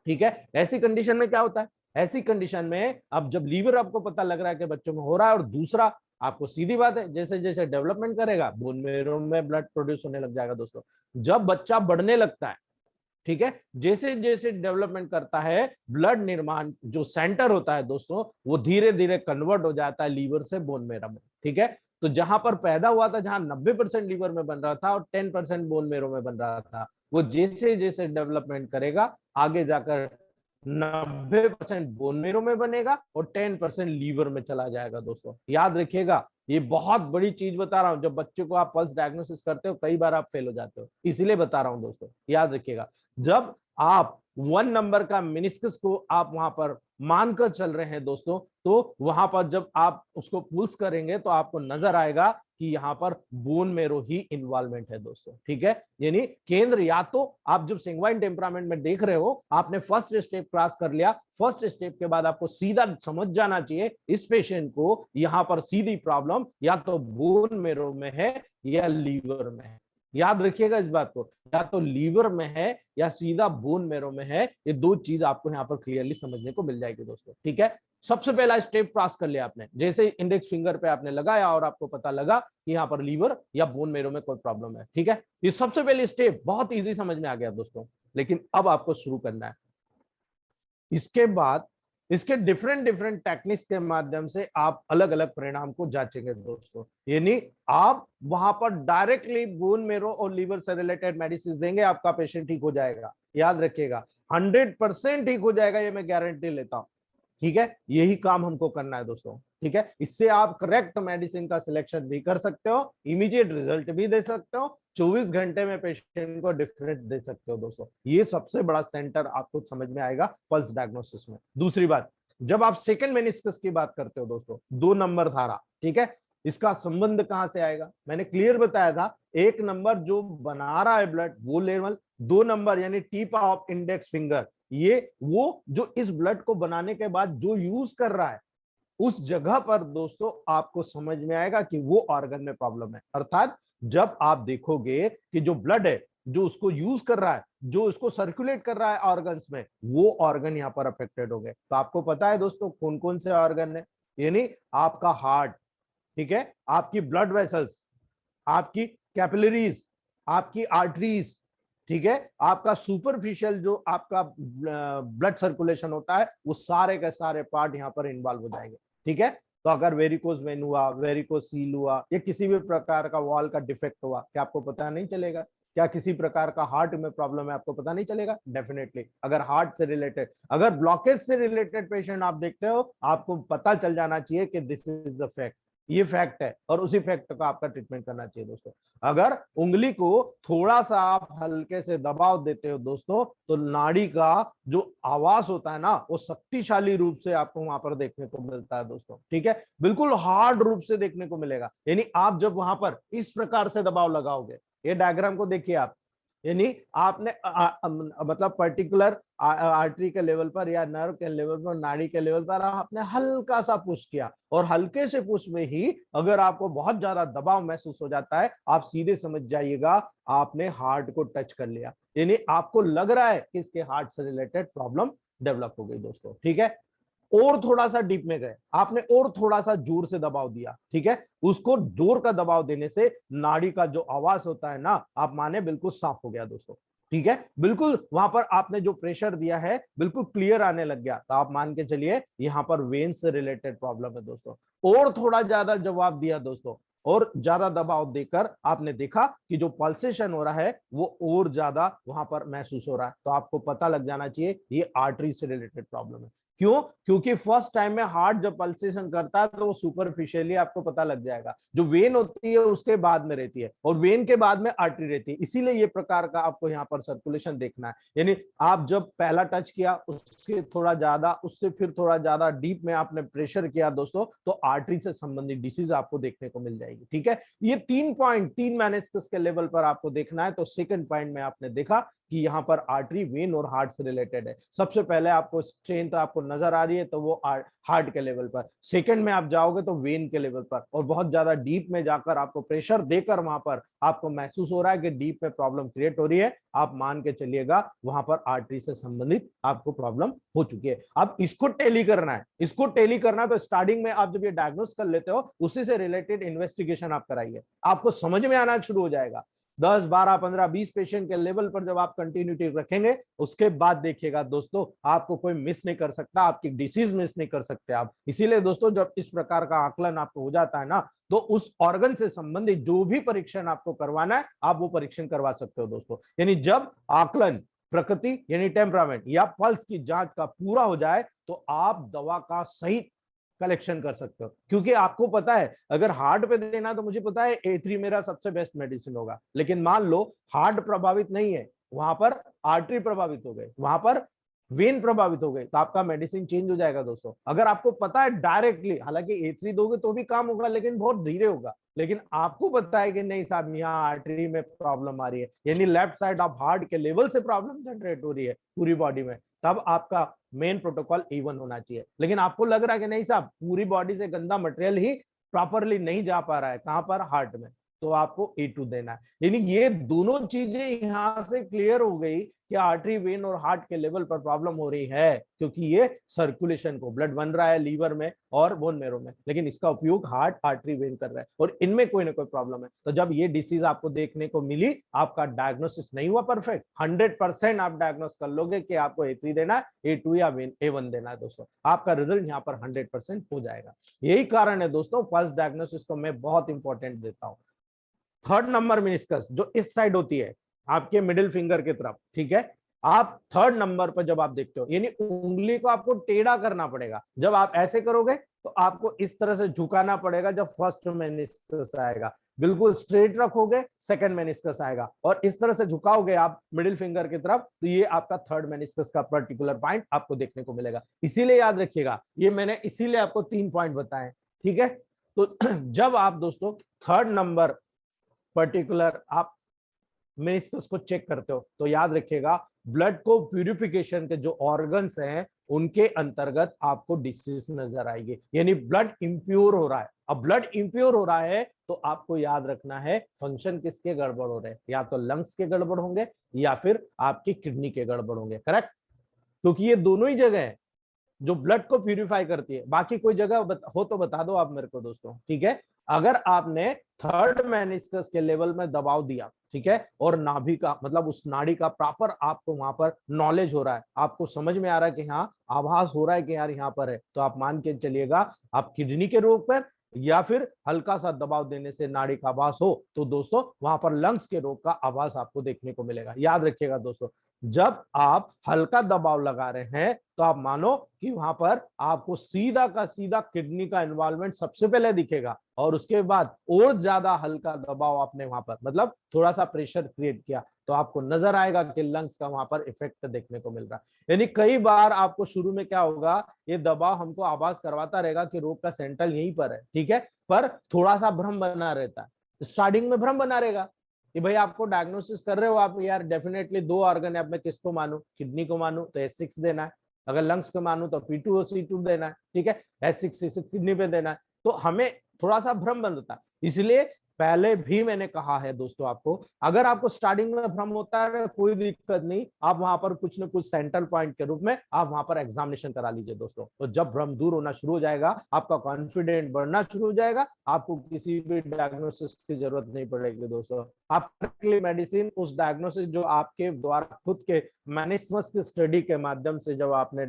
A: ठीक है, ऐसी कंडीशन में क्या होता है, ऐसी कंडीशन में अब जब लीवर आपको पता लग रहा है कि बच्चों में हो रहा है, और दूसरा आपको सीधी बात है, जैसे जैसे डेवलपमेंट करेगा बोन मेरो में ब्लड प्रोड्यूस होने लग जाएगा दोस्तों। जब बच्चा बढ़ने लगता है, ठीक है, जैसे जैसे डेवलपमेंट करता है, ब्लड निर्माण जो सेंटर होता है दोस्तों, वो धीरे धीरे कन्वर्ट हो जाता है लीवर से बोन मेरो में। ठीक है, तो जहां पर पैदा हुआ था, जहां 90% लीवर में बन रहा था और 10% बोन मेरो में बन रहा था, वो जैसे जैसे डेवलपमेंट करेगा, आगे जाकर 90% बोन मेरो में बनेगा और 10% लीवर में चला जाएगा दोस्तों। याद रखिएगा, ये बहुत बड़ी चीज बता रहा हूं। जब बच्चे को आप पल्स डायग्नोसिस करते हो, कई बार आप फेल हो जाते हो, इसीलिए बता रहा हूं दोस्तों, याद रखिएगा। जब आप 1 नंबर का मेनिस्कस को आप वहां पर मानकर चल रहे हैं दोस्तों, तो वहां पर जब आप उसको पुल्स करेंगे तो आपको नजर आएगा कि यहाँ पर बोन मेरो ही इन्वॉल्वमेंट है दोस्तों। ठीक है, यानी केंद्र, या तो आप जब सैंग्वाइन टेम्परामेंट में देख रहे हो, आपने फर्स्ट स्टेप क्रॉस कर लिया, फर्स्ट स्टेप के बाद आपको सीधा समझ जाना चाहिए इस पेशेंट को यहाँ पर सीधी प्रॉब्लम या तो बोन मेरो में है या लीवर में है। याद रखिएगा इस बात को, या तो लीवर में है या सीधा बोन मेरो में है, ये दो चीज आपको यहाँ पर क्लियरली समझने को मिल जाएगी दोस्तों। ठीक है, सबसे पहला स्टेप क्रॉस कर लिया आपने, जैसे इंडेक्स फिंगर पे आपने लगाया और आपको पता लगा कि यहाँ पर लीवर या बोन मेरो में कोई प्रॉब्लम है। ठीक है, ये सबसे पहले स्टेप बहुत इजी समझ में आ गया दोस्तों, लेकिन अब आपको शुरू करना है। इसके बाद इसके डिफरेंट डिफरेंट टेक्निक्स के माध्यम से आप अलग अलग परिणाम को जांचेंगे दोस्तों, यानी आप वहां पर डायरेक्टली बोन मेरो और लीवर से रिलेटेड मेडिसिन देंगे, आपका पेशेंट ठीक हो जाएगा। याद रखिएगा, 100% ठीक हो जाएगा, ये मैं गारंटी लेता हूं। ठीक है, यही काम हमको करना है दोस्तों। ठीक है, इससे आप करेक्ट मेडिसिन का सिलेक्शन भी कर सकते हो, इमीडिएट रिजल्ट भी दे सकते हो, 24 घंटे में पेशेंट को डिफरेंट दे सकते हो दोस्तों। ये सबसे बड़ा सेंटर आपको समझ में आएगा पल्स डायग्नोसिस में। दूसरी बात, जब आप सेकंड मेनिस्कस की बात करते हो दोस्तों, 2 नंबर धारा, ठीक है, इसका संबंध कहां से आएगा, मैंने क्लियर बताया था। 1 नंबर जो बना रहा है ब्लड वो लेवल, 2 नंबर यानी टिप ऑफ इंडेक्स फिंगर, ये वो जो इस ब्लड को बनाने के बाद जो यूज कर रहा है, उस जगह पर दोस्तों आपको समझ में आएगा कि वो ऑर्गन में प्रॉब्लम है। अर्थात जब आप देखोगे कि जो ब्लड है जो उसको यूज कर रहा है, जो उसको सर्कुलेट कर रहा है ऑर्गन्स में, वो ऑर्गन यहाँ पर अफेक्टेड हो गए। तो आपको पता है दोस्तों कौन कौन से ऑर्गन है, यानी आपका हार्ट, ठीक है, आपकी ब्लड वेसल्स, आपकी कैपिलरीज, आपकी आर्टरीज, ठीक है, आपका सुपरफिशियल जो आपका ब्लड सर्कुलेशन होता है, वो सारे के सारे पार्ट यहाँ पर इन्वॉल्व हो जाएंगे। ठीक है, तो अगर वेरिकोज वेन हुआ, वेरिकोज सील हुआ, या किसी भी प्रकार का वॉल का डिफेक्ट हुआ, क्या आपको पता नहीं चलेगा? क्या किसी प्रकार का हार्ट में प्रॉब्लम है, आपको पता नहीं चलेगा? डेफिनेटली। अगर हार्ट से रिलेटेड, अगर ब्लॉकेज से रिलेटेड पेशेंट आप देखते हो, आपको पता चल जाना चाहिए कि दिस इज द फैक्ट, ये फैक्ट है, और उसी फैक्ट का आपका ट्रीटमेंट करना चाहिए दोस्तों। अगर उंगली को थोड़ा सा आप हल्के से दबाव देते हो दोस्तों, तो नाड़ी का जो आवाज होता है ना, वो शक्तिशाली रूप से आपको वहां पर देखने को मिलता है दोस्तों। ठीक है, बिल्कुल हार्ड रूप से देखने को मिलेगा। यानी आप जब वहां पर इस प्रकार से दबाव लगाओगे, ये डायग्राम को देखिए आप, यानी आपने मतलब पर्टिकुलर आर्टरी के लेवल पर या नर्व के लेवल पर, नाड़ी के लेवल पर आपने हल्का सा पुश किया, और हल्के से पुश में ही अगर आपको बहुत ज्यादा दबाव महसूस हो जाता है, आप सीधे समझ जाइएगा आपने हार्ट को टच कर लिया, यानी आपको लग रहा है कि इसके हार्ट से रिलेटेड प्रॉब्लम डेवलप हो गई दोस्तों। ठीक है, और थोड़ा सा डीप में गए, आपने और थोड़ा सा जोर से दबाव दिया। ठीक है, उसको जोर का दबाव देने से नाड़ी का जो आवाज होता है ना, आप माने बिल्कुल साफ हो गया दोस्तों। ठीक है, बिल्कुल वहां पर आपने जो प्रेशर दिया है बिल्कुल क्लियर आने लग गया, तो आप मान के चलिए यहां पर वेन से रिलेटेड प्रॉब्लम है दोस्तों। और थोड़ा ज्यादा जवाब दिया दोस्तों, और ज्यादा दबाव देकर आपने देखा कि जो पल्सेशन हो रहा है वो और ज्यादा वहां पर महसूस हो रहा है, तो आपको पता लग जाना चाहिए ये आर्टरी से रिलेटेड प्रॉब्लम है। क्यों? क्योंकि फर्स्ट टाइम में हार्ट जब पल्सेशन करता है तो वो सुपरफिशियली आपको पता लग जाएगा, जो वेन होती है उसके बाद में रहती है, और वेन के बाद में आर्टरी रहती है, इसीलिए ये प्रकार का आपको यहाँ पर सर्कुलेशन देखना है। यानी आप जब पहला टच किया उसके थोड़ा ज्यादा, उससे फिर थोड़ा ज्यादा डीप में आपने प्रेशर किया दोस्तों, तो आर्टरी से संबंधित डिसीज आपको देखने को मिल जाएगी। ठीक है, ये 3 पॉइंट 3 मेनिस्कस के लेवल पर आपको देखना है। तो सेकंड पॉइंट में आपने देखा कि यहाँ पर आर्टरी वेन और हार्ट से रिलेटेड है। सबसे पहले आपको स्ट्रेंथ आपको नजर आ रही है तो वो हार्ट के लेवल पर, सेकंड में आप जाओगे तो वेन के लेवल पर, और बहुत ज्यादा डीप में जाकर आपको प्रेशर देकर वहां पर आपको महसूस हो रहा है कि डीप में प्रॉब्लम क्रिएट हो रही है, आप मान के चलिएगा वहां पर आर्टरी से संबंधित आपको प्रॉब्लम हो चुकी है। अब इसको टैली करना है, इसको टैली करना है तो स्टार्टिंग में आप जब ये डायग्नोस कर लेते हो उसी से रिलेटेड इन्वेस्टिगेशन आप कराइए, आपको समझ में आना शुरू हो जाएगा। 10, 12, 15, 20 पेशेंट के लेवल पर जब आप कंटिन्यूटी रखेंगे उसके बाद देखिएगा दोस्तों आपको कोई मिस नहीं कर सकता, आपकी डिसीज मिस नहीं कर सकते आप। इसीलिए दोस्तों जब इस प्रकार का आकलन आपको हो जाता है ना, तो उस ऑर्गन से संबंधित जो भी परीक्षण आपको करवाना है आप वो परीक्षण करवा सकते हो दोस्तों। यानी जब आकलन प्रकृति यानी टेम्परामेंट या पल्स की जांच का पूरा हो जाए तो आप दवा का सही कलेक्शन कर सकते हो, क्योंकि आपको पता है अगर हार्ट पे देना तो मुझे पता है A3 मेरा सबसे बेस्ट मेडिसिन होगा, लेकिन मान लो हार्ट प्रभावित नहीं है, वहां पर आर्टरी प्रभावित हो गए, वहां पर वेन प्रभावित हो गए, तो आपका मेडिसिन चेंज हो जाएगा दोस्तों। अगर आपको पता है डायरेक्टली, हालांकि A3 दोगे तो भी काम होगा लेकिन बहुत धीरे होगा, लेकिन आपको पता है कि नहीं साहब यहाँ आर्टरी में प्रॉब्लम आ रही है, यानी लेफ्ट साइड ऑफ हार्ट के लेवल से प्रॉब्लम जनरेट हो रही है पूरी बॉडी में, तब आपका मेन प्रोटोकॉल A1 होना चाहिए। लेकिन आपको लग रहा है कि नहीं साहब पूरी बॉडी से गंदा मटेरियल ही प्रॉपरली नहीं जा पा रहा है, कहां पर? हार्ट में, तो आपको A2 देना है। यानी ये दोनों चीजें यहां से क्लियर हो गई कि आर्टरी, वेन और हार्ट के लेवल पर प्रॉब्लम हो रही है, क्योंकि ये सर्कुलेशन को, ब्लड बन रहा है लीवर में और बोन मैरो में, लेकिन इसका उपयोग हार्ट, आर्टरी, वेन कर रहा है और इनमें कोई ना कोई प्रॉब्लम है। तो जब ये डिसीज आपको देखने को मिली, आपका डायग्नोसिस नहीं हुआ परफेक्ट, 100% आप डायग्नोस कर लोगे कि आपको A3 देना है, A2 या A1 देना है दोस्तों, आपका रिजल्ट यहाँ पर 100% हो जाएगा। यही कारण है दोस्तों पल्स डायग्नोसिस को मैं बहुत इंपॉर्टेंट देता हूँ। थर्ड नंबर मेनिस्कस जो इस साइड होती है आपके मिडिल फिंगर की तरफ, ठीक है, आप थर्ड नंबर पर जब आप देखते हो, यानी उंगली को आपको टेढ़ा करना पड़ेगा। जब आप ऐसे करोगे तो आपको इस तरह से झुकाना पड़ेगा, जब फर्स्ट मेनिस्कस आएगा बिल्कुल स्ट्रेट रखोगे सेकंड मेनिस्कस आएगा, और इस तरह से झुकाओगे आप मिडिल फिंगर की तरफ, तो ये आपका थर्ड मेनिस्कस का पर्टिकुलर पॉइंट आपको देखने को मिलेगा। इसीलिए याद रखिएगा, ये मैंने इसीलिए आपको 3 पॉइंट बताए, ठीक है। तो जब आप दोस्तों थर्ड नंबर पर्टिकुलर आप मेनिस्कस को चेक करते हो तो याद रखिएगा ब्लड को प्यूरिफिकेशन के जो ऑर्गन्स हैं उनके अंतर्गत आपको डिसीज नजर आएगी, यानी ब्लड इंप्योर हो रहा है। अब ब्लड इंप्योर हो रहा है तो आपको याद रखना है फंक्शन किसके गड़बड़ हो रहे हैं, या तो लंग्स के गड़बड़ होंगे या फिर आपकी किडनी के गड़बड़ होंगे, करेक्ट, क्योंकि ये दोनों ही जगह है जो ब्लड को प्यूरिफाई करती है। बाकी कोई जगह हो तो बता दो आप मेरे को दोस्तों, ठीक है। अगर आपने थर्ड मेनिस्कस के लेवल में दबाव दिया, ठीक है, और नाभि का मतलब उस नाड़ी का प्रॉपर आपको वहां पर नॉलेज हो रहा है, आपको समझ में आ रहा है कि हाँ आभास हो रहा है कि यार यहाँ पर है, तो आप मान के चलिएगा आप किडनी के रोग पर या फिर हल्का सा दबाव देने से नाड़ी का आभास हो तो दोस्तों वहां पर लंग्स के रोग का आभास आपको देखने को मिलेगा। याद रखिएगा दोस्तों, जब आप हल्का दबाव लगा रहे हैं तो आप मानो कि वहां पर आपको सीधा का सीधा किडनी का इन्वॉल्वमेंट सबसे पहले दिखेगा, और उसके बाद और ज्यादा हल्का दबाव आपने वहां पर मतलब थोड़ा सा प्रेशर क्रिएट किया तो आपको नजर आएगा कि लंग्स का वहां पर इफेक्ट देखने को मिल रहा है। यानी कई बार आपको शुरू में क्या होगा, ये दबाव हमको आभास करवाता रहेगा कि रोग का सेंट्रल यहीं पर है, ठीक है, पर थोड़ा सा भ्रम बना रहता है, स्टार्टिंग में भ्रम बना रहेगा, कि भाई आपको डायग्नोसिस कर रहे हो आप, यार डेफिनेटली 2 ऑर्गन है, अब मैं किसको मानूं, किडनी को मानूं तो S6 देना है, अगर लंग्स को मानूं तो P2O C2 देना है, ठीक है, S6 किडनी पे देना है। तो हमें थोड़ा सा भ्रम बनता है, इसलिए पहले भी मैंने कहा है दोस्तों आपको, अगर आपको स्टार्टिंग में भ्रम होता है कोई दिक्कत नहीं, आप वहां पर कुछ न कुछ सेंट्रल पॉइंट के रूप में आप वहां पर एग्जामिनेशन करा लीजिए दोस्तों। तो जब भ्रम दूर होना शुरू हो जाएगा, आपका कॉन्फिडेंट बढ़ना शुरू हो जाएगा, आपको किसी भी डायग्नोसिस की जरूरत नहीं पड़ेगी दोस्तों। आप मेडिसिन उस डायग्नोसिस जो आपके द्वारा खुद के मैनेजमेंट की स्टडी के माध्यम से जब आपने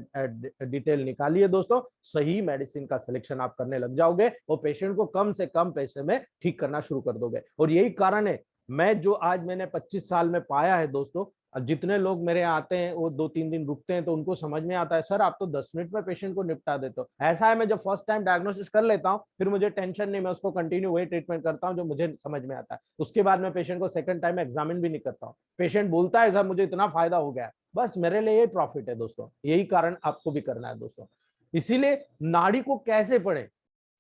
A: डिटेल निकाली है दोस्तों, सही मेडिसिन का सिलेक्शन आप करने लग जाओगे और पेशेंट को कम से कम पैसे में ठीक करना शुरू कर दोगे। और यही कारण है मैं जो आज मैंने 25 साल में पाया है दोस्तों, जितने लोग मेरे यहाँ आते हैं वो 2-3 दिन रुकते हैं तो उनको समझ में आता है सर आप तो 10 मिनट में पेशेंट को निपटा देते हो। ऐसा है मैं जब फर्स्ट टाइम डायग्नोसिस कर लेता हूँ फिर मुझे टेंशन नहीं, मैं उसको कंटिन्यू वही ट्रीटमेंट करता हूँ जो मुझे समझ में आता है। उसके बाद मैं पेशेंट को सेकंड टाइम एग्जामिन भी नहीं करता हूँ। पेशेंट बोलता है सर मुझे इतना फायदा हो गया, बस मेरे लिए ये प्रॉफिट है दोस्तों। यही कारण आपको भी करना है दोस्तों। इसीलिए नाड़ी को कैसे पढ़े,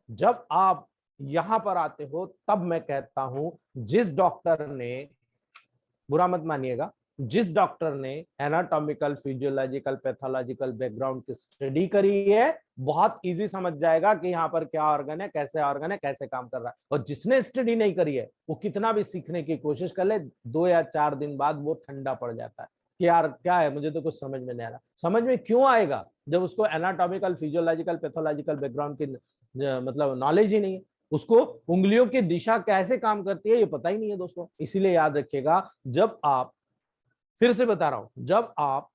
A: जब आप यहां पर आते हो तब मैं कहता हूं जिस डॉक्टर ने, बुरा मत मानिएगा, जिस डॉक्टर ने एनाटॉमिकल फिजियोलॉजिकल पैथोलॉजिकल बैकग्राउंड की स्टडी करी है बहुत इजी समझ जाएगा कि यहाँ पर क्या ऑर्गन है, कैसे ऑर्गन है, कैसे काम कर रहा है। और जिसने स्टडी नहीं करी है वो कितना भी सीखने की कोशिश कर ले, 2 या 4 दिन बाद वो ठंडा पड़ जाता है कि यार क्या है, मुझे तो कुछ समझ में नहीं आ रहा। समझ में क्यों आएगा जब उसको एनाटॉमिकल फिजियोलॉजिकल पैथोलॉजिकल बैकग्राउंड की मतलब नॉलेज ही नहीं है, उसको उंगलियों की दिशा कैसे काम करती है ये पता ही नहीं है दोस्तों। इसीलिए याद रखिएगा, जब आप, फिर से बता रहा हूं, जब आप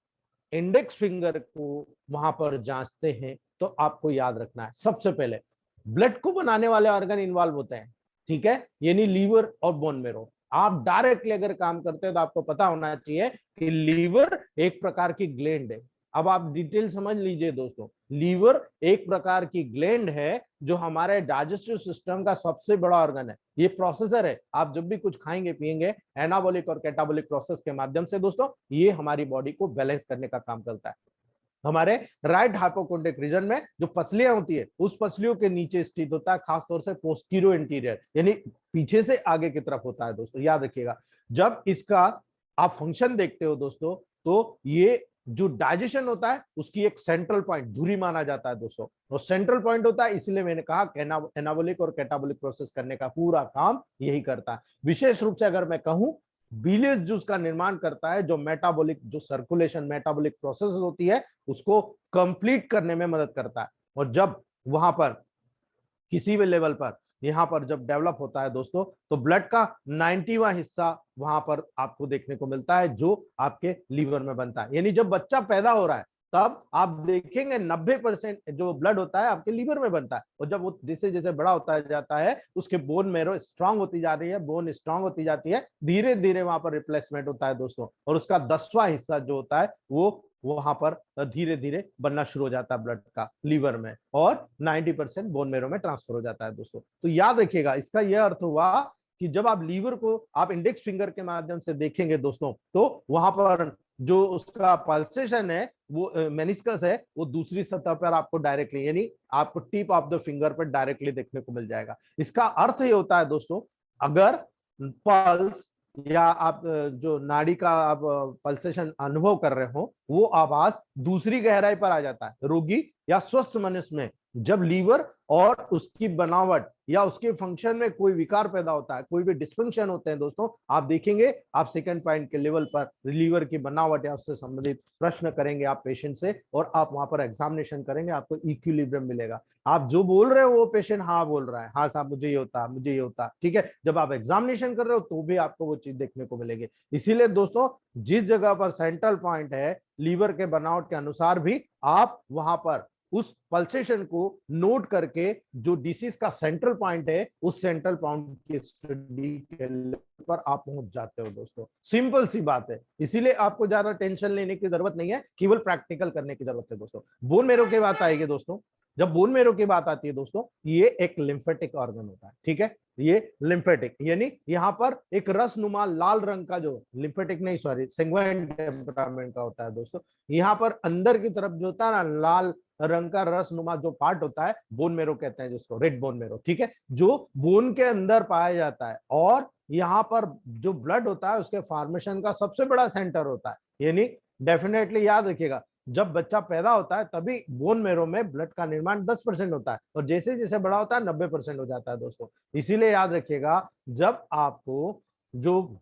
A: इंडेक्स फिंगर को वहां पर जांचते हैं तो आपको याद रखना है सबसे पहले ब्लड को बनाने वाले ऑर्गन इन्वॉल्व होते हैं, ठीक है, यानी लीवर और बोन मेरो। आप डायरेक्टली अगर काम करते हैं तो आपको पता होना चाहिए कि लीवर एक प्रकार की ग्लैंड है। अब आप डिटेल समझ लीजिए दोस्तों, लीवर एक प्रकार की ग्लैंड है जो हमारे डाइजेस्टिव सिस्टम का सबसे बड़ा ऑर्गन है। ये प्रोसेसर है, आप जब भी कुछ खाएंगे पिएंगे एनाबॉलिक और कैटाबॉलिक प्रोसेस के माध्यम से दोस्तों ये हमारी बॉडी को बैलेंस करने का काम करता है। हमारे राइट हाइपोकोंड्रिक रीजन में जो पसलियां होती है उस पसलियों के नीचे स्थित होता है, खासतौर से पोस्टीरियो इंटीरियर, यानी पीछे से आगे की तरफ होता है दोस्तों। याद रखिएगा, जब इसका आप फंक्शन देखते हो दोस्तों तो ये जो डाइजेशन होता है उसकी एक सेंट्रल पॉइंट धुरी माना जाता है दोस्तों, और सेंट्रल पॉइंट होता है, इसलिए मैंने कहा एनाबॉलिक और कैटाबॉलिक प्रोसेस करने का पूरा काम यही करता है। विशेष रूप से अगर मैं कहूं बिलियस जूस का निर्माण करता है जो मेटाबॉलिक, जो सर्कुलेशन मेटाबॉलिक प्रोसेस होती है उसको कंप्लीट करने में मदद करता है। और जब वहां पर किसी भी लेवल पर यहाँ पर जब डेवलप होता है दोस्तों तो ब्लड का 90वां हिस्सा वहां पर आपको देखने को मिलता है जो आपके लीवर में बनता है। यानी जब बच्चा पैदा हो रहा है तब आप देखेंगे 90% जो ब्लड होता है आपके लीवर में बनता है, और जब वो जैसे जैसे बड़ा होता जाता है उसके बोन मेरो स्ट्रांग होती जा रही है, बोन स्ट्रांग होती जाती है, धीरे धीरे वहां पर रिप्लेसमेंट होता है दोस्तों, और उसका 10वां हिस्सा जो होता है वो वहां पर धीरे धीरे बनना शुरू हो जाता है ब्लड का लीवर में, और 90% बोन मेरो में ट्रांसफर हो जाता है दोस्तों। तो याद रखिएगा, इसका यह अर्थ हुआ कि जब आप लीवर को आप इंडेक्स फिंगर के माध्यम से देखेंगे दोस्तों तो वहां पर जो उसका पल्सेशन है वो मेनिस्कस है वो दूसरी सतह पर आपको डायरेक्टली, यानी आपको टिप ऑफ द फिंगर पर डायरेक्टली देखने को मिल जाएगा। इसका अर्थ ये होता है दोस्तों, अगर पल्स या आप जो नाड़ी का आप पल्सेशन अनुभव कर रहे हो वो आवाज दूसरी गहराई पर आ जाता है। रोगी या स्वस्थ मनुष्य में जब लीवर और उसकी बनावट या उसके फंक्शन में कोई विकार पैदा होता है, कोई भी डिस्फंक्शन होते हैं दोस्तों, आप देखेंगे आप सेकंड पॉइंट के लेवल पर लीवर की बनावट या उससे संबंधित प्रश्न करेंगे आप पेशेंट से, और आप वहां पर एग्जामिनेशन करेंगे, आपको इक्विलिब्रियम मिलेगा। आप जो बोल रहे हो वो पेशेंट हाँ बोल रहा है, हाँ साहब मुझे ये होता, मुझे ये होता, ठीक है। जब आप एग्जामिनेशन कर रहे हो तो भी आपको वो चीज देखने को मिलेगी। इसीलिए दोस्तों जिस जगह पर सेंट्रल पॉइंट है लीवर के बनावट के अनुसार भी आप वहां पर उस पल्सेशन को नोट करके जो डिसीज का सेंट्रल पॉइंट है उस सेंट्रल पॉइंट की स्टडी के लेवल पर आप पहुंच जाते हो दोस्तों। सिंपल सी बात है, इसीलिए आपको ज्यादा टेंशन लेने की जरूरत नहीं है, केवल प्रैक्टिकल करने की जरूरत है दोस्तों। बोन मेरो की बात आएगी दोस्तों, जब बोन मेरो की बात आती है दोस्तों, ये एक लिम्फेटिक ऑर्गन होता है, ठीक है, ये लिम्फेटिक यानी यहाँ पर एक रसनुमा लाल रंग का, जो लिम्फेटिक नहीं सॉरी सेंग्वाइन टेम्परामेंट का होता है दोस्तों, यहाँ पर अंदर की तरफ जो होता है ना लाल रंग का रसनुमा जो पार्ट होता है, बोन मेरो कहते हैं जिसको, रेड बोन मेरो, ठीक है, जो बोन के अंदर पाया जाता है। और यहाँ पर जो ब्लड होता है उसके फॉर्मेशन का सबसे बड़ा सेंटर होता है, यानी डेफिनेटली याद रखिएगा, जब बच्चा पैदा होता है तभी बोन मेरो में ब्लड का निर्माण 10% होता है, और जैसे जैसे बड़ा होता है 90% हो जाता है दोस्तों। इसीलिए याद रखिएगा, जब आपको जो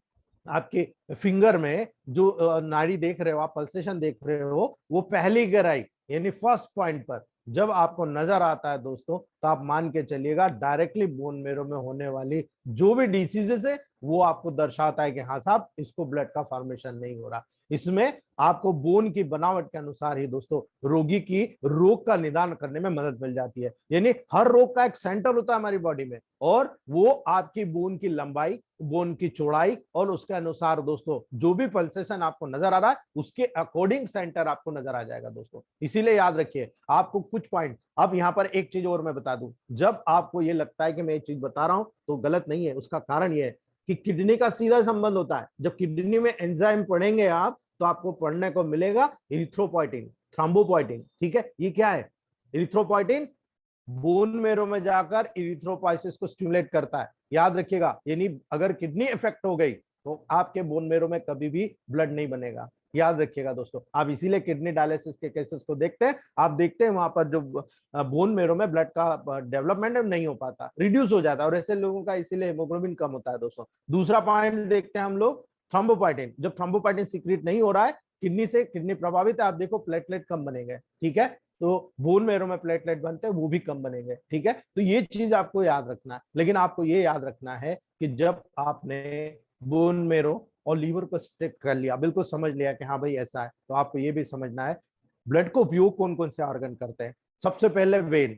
A: आपके फिंगर में जो नाड़ी देख रहे हो आप, पल्सेशन देख रहे हो, वो पहली गहराई यानी फर्स्ट पॉइंट पर जब आपको नजर आता है दोस्तों, तो आप मान के चलिएगा डायरेक्टली बोन मेरो में होने वाली जो भी डिसीजेस है वो आपको दर्शाता है कि हाँ साहब इसको ब्लड का फॉर्मेशन नहीं हो रहा। इसमें आपको बोन की बनावट के अनुसार ही दोस्तों रोगी की रोग का निदान करने में मदद मिल जाती है। यानी हर रोग का एक सेंटर होता है हमारी बॉडी में, और वो आपकी बोन की लंबाई, बोन की चौड़ाई और उसके अनुसार दोस्तों जो भी पल्सेशन आपको नजर आ रहा है उसके अकॉर्डिंग सेंटर आपको नजर आ जाएगा दोस्तों। इसीलिए याद रखिए आपको कुछ पॉइंट। अब यहाँ पर एक चीज और मैं बता दूं, जब आपको ये लगता है कि मैं ये चीज बता रहा हूं तो गलत नहीं है, उसका कारण ये है कि किडनी का सीधा संबंध होता है। जब किडनी में एंजाइम पढ़ेंगे आप तो आपको पढ़ने को मिलेगा इरिथ्रोपोइटिन, थ्रोम्बोपोइटिन, ठीक है। ये क्या है? इरिथ्रोपोइटिन बोन मेरो में जाकर इरिथ्रोपोइसिस को स्टिमुलेट करता है, याद रखिएगा। यानी अगर किडनी इफेक्ट हो गई तो आपके बोन मेरो में कभी भी ब्लड नहीं बनेगा, याद रखिएगा दोस्तों। आप इसीलिए किडनी डायलिसिस के केसेस को देखते हैं, आप देखते हैं वहां पर जो बोन मेरो में ब्लड का डेवलपमेंट नहीं हो पाता, रिड्यूस हो जाता है, और ऐसे लोगों का इसीलिए हेमोग्लोबिन कम होता है दोस्तों। दूसरा पॉइंट देखते हैं हम लोग, थ्रोम्बोपोइटिन। जब थ्रोम्बोपोइटिन सीक्रेट नहीं हो रहा है किडनी से, किडनी प्रभावित है, आप देखो प्लेटलेट कम बनेंगे, ठीक है, तो बोन मेरो में प्लेटलेट बनते हैं वो भी कम बनेंगे, ठीक है। तो ये चीज आपको याद रखना है। लेकिन आपको ये याद रखना है कि जब आपने बोन मेरो और लीवर को स्ट्रिक्ट कर लिया, बिल्कुल समझ लिया कि हाँ भाई ऐसा है, तो आपको ये भी समझना है ब्लड को उपयोग कौन कौन से ऑर्गन करते हैं। सबसे पहले वेन,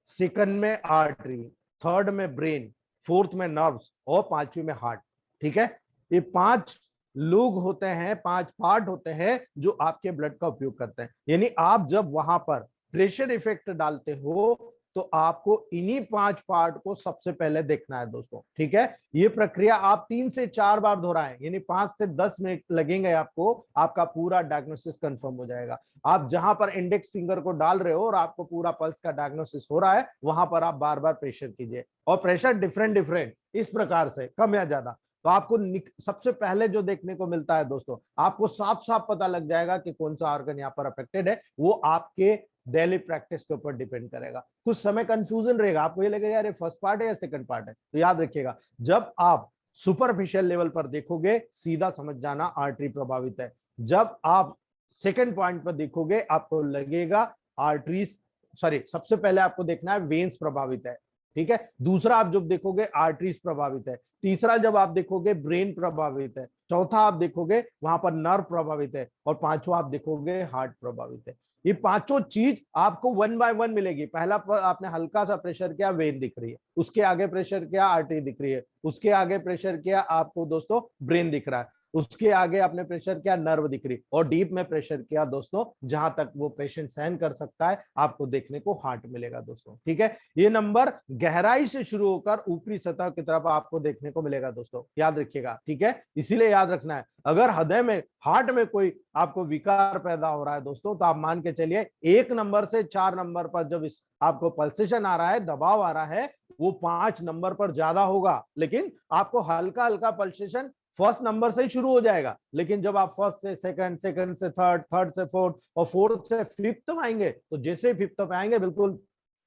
A: सेकंड में आर्टरी, थर्ड में ब्रेन, फोर्थ में नर्व्स और पांचवी में हार्ट, ठीक है। ये 5 लोग होते हैं, 5 पार्ट होते हैं जो आपके ब्लड का उपयोग करते हैं। यानी आप जब वहां पर प्रेशर इफेक्ट डालते हो तो आपको इन्हीं 5 पार्ट को सबसे पहले देखना है दोस्तों, ठीक है। ये प्रक्रिया आप 3 से 4 बार दोहराएं, यानी 5 से 10 मिनट लगेंगे आपको, आपका पूरा डायग्नोसिस कंफर्म हो जाएगा। आप जहां पर इंडेक्स फिंगर को डाल रहे हो और आपको पूरा पल्स का डायग्नोसिस हो रहा है, वहां पर आप बार बार प्रेशर कीजिए, और प्रेशर डिफरेंट डिफरेंट इस प्रकार से, कम या ज्यादा। तो आपको सबसे पहले जो देखने को मिलता है दोस्तों, आपको साफ साफ पता लग जाएगा कि कौन सा ऑर्गन यहाँ पर अफेक्टेड है। वो आपके डेली प्रैक्टिस के ऊपर डिपेंड करेगा। कुछ समय कंफ्यूजन रहेगा, आपको ये लगेगा अरे फर्स्ट पार्ट है या सेकंड पार्ट है। तो याद रखिएगा, जब आप सुपरफिशियल लेवल पर देखोगे सीधा समझ जाना आर्टरी प्रभावित है। जब आप सेकंड पॉइंट पर देखोगे आपको लगेगा आर्टरीज, सॉरी, सबसे पहले आपको देखना है वेन्स प्रभावित है, ठीक है। दूसरा आप जब देखोगे आर्टरीज प्रभावित है, तीसरा जब आप देखोगे ब्रेन प्रभावित है, चौथा आप देखोगे वहां पर नर्व प्रभावित है, और पांचवा आप देखोगे हार्ट प्रभावित है। ये पांचों चीज आपको 1 बाय 1 मिलेगी। पहला पर आपने हल्का सा प्रेशर किया, वेन दिख रही है, उसके आगे प्रेशर किया, आर्टरी दिख रही है, उसके आगे प्रेशर किया, आपको दोस्तों ब्रेन दिख रहा है, उसके आगे आपने प्रेशर किया, नर्व दिख रही, और डीप में प्रेशर किया दोस्तों जहां तक वो पेशेंट सहन कर सकता है, आपको देखने को हार्ट मिलेगा दोस्तों, ठीक है। ये नंबर गहराई से शुरू होकर ऊपरी सतह की तरफ आपको देखने को मिलेगा दोस्तों, याद रखिएगा, ठीक है। इसीलिए याद रखना है, अगर हृदय में, हार्ट में कोई आपको विकार पैदा हो रहा है दोस्तों, तो आप मान के चलिए 1 नंबर से 4 नंबर पर जब इस आपको पल्सेशन आ रहा है, दबाव आ रहा है, वो 5 नंबर पर ज्यादा होगा। लेकिन आपको हल्का हल्का पल्सेशन फर्स्ट नंबर से ही शुरू हो जाएगा, लेकिन जब आप फर्स्ट से सेकंड, सेकंड से थर्ड, थर्ड से फोर्थ और फोर्थ से फिफ्थ में आएंगे, तो जैसे फिफ्थ में आएंगे बिल्कुल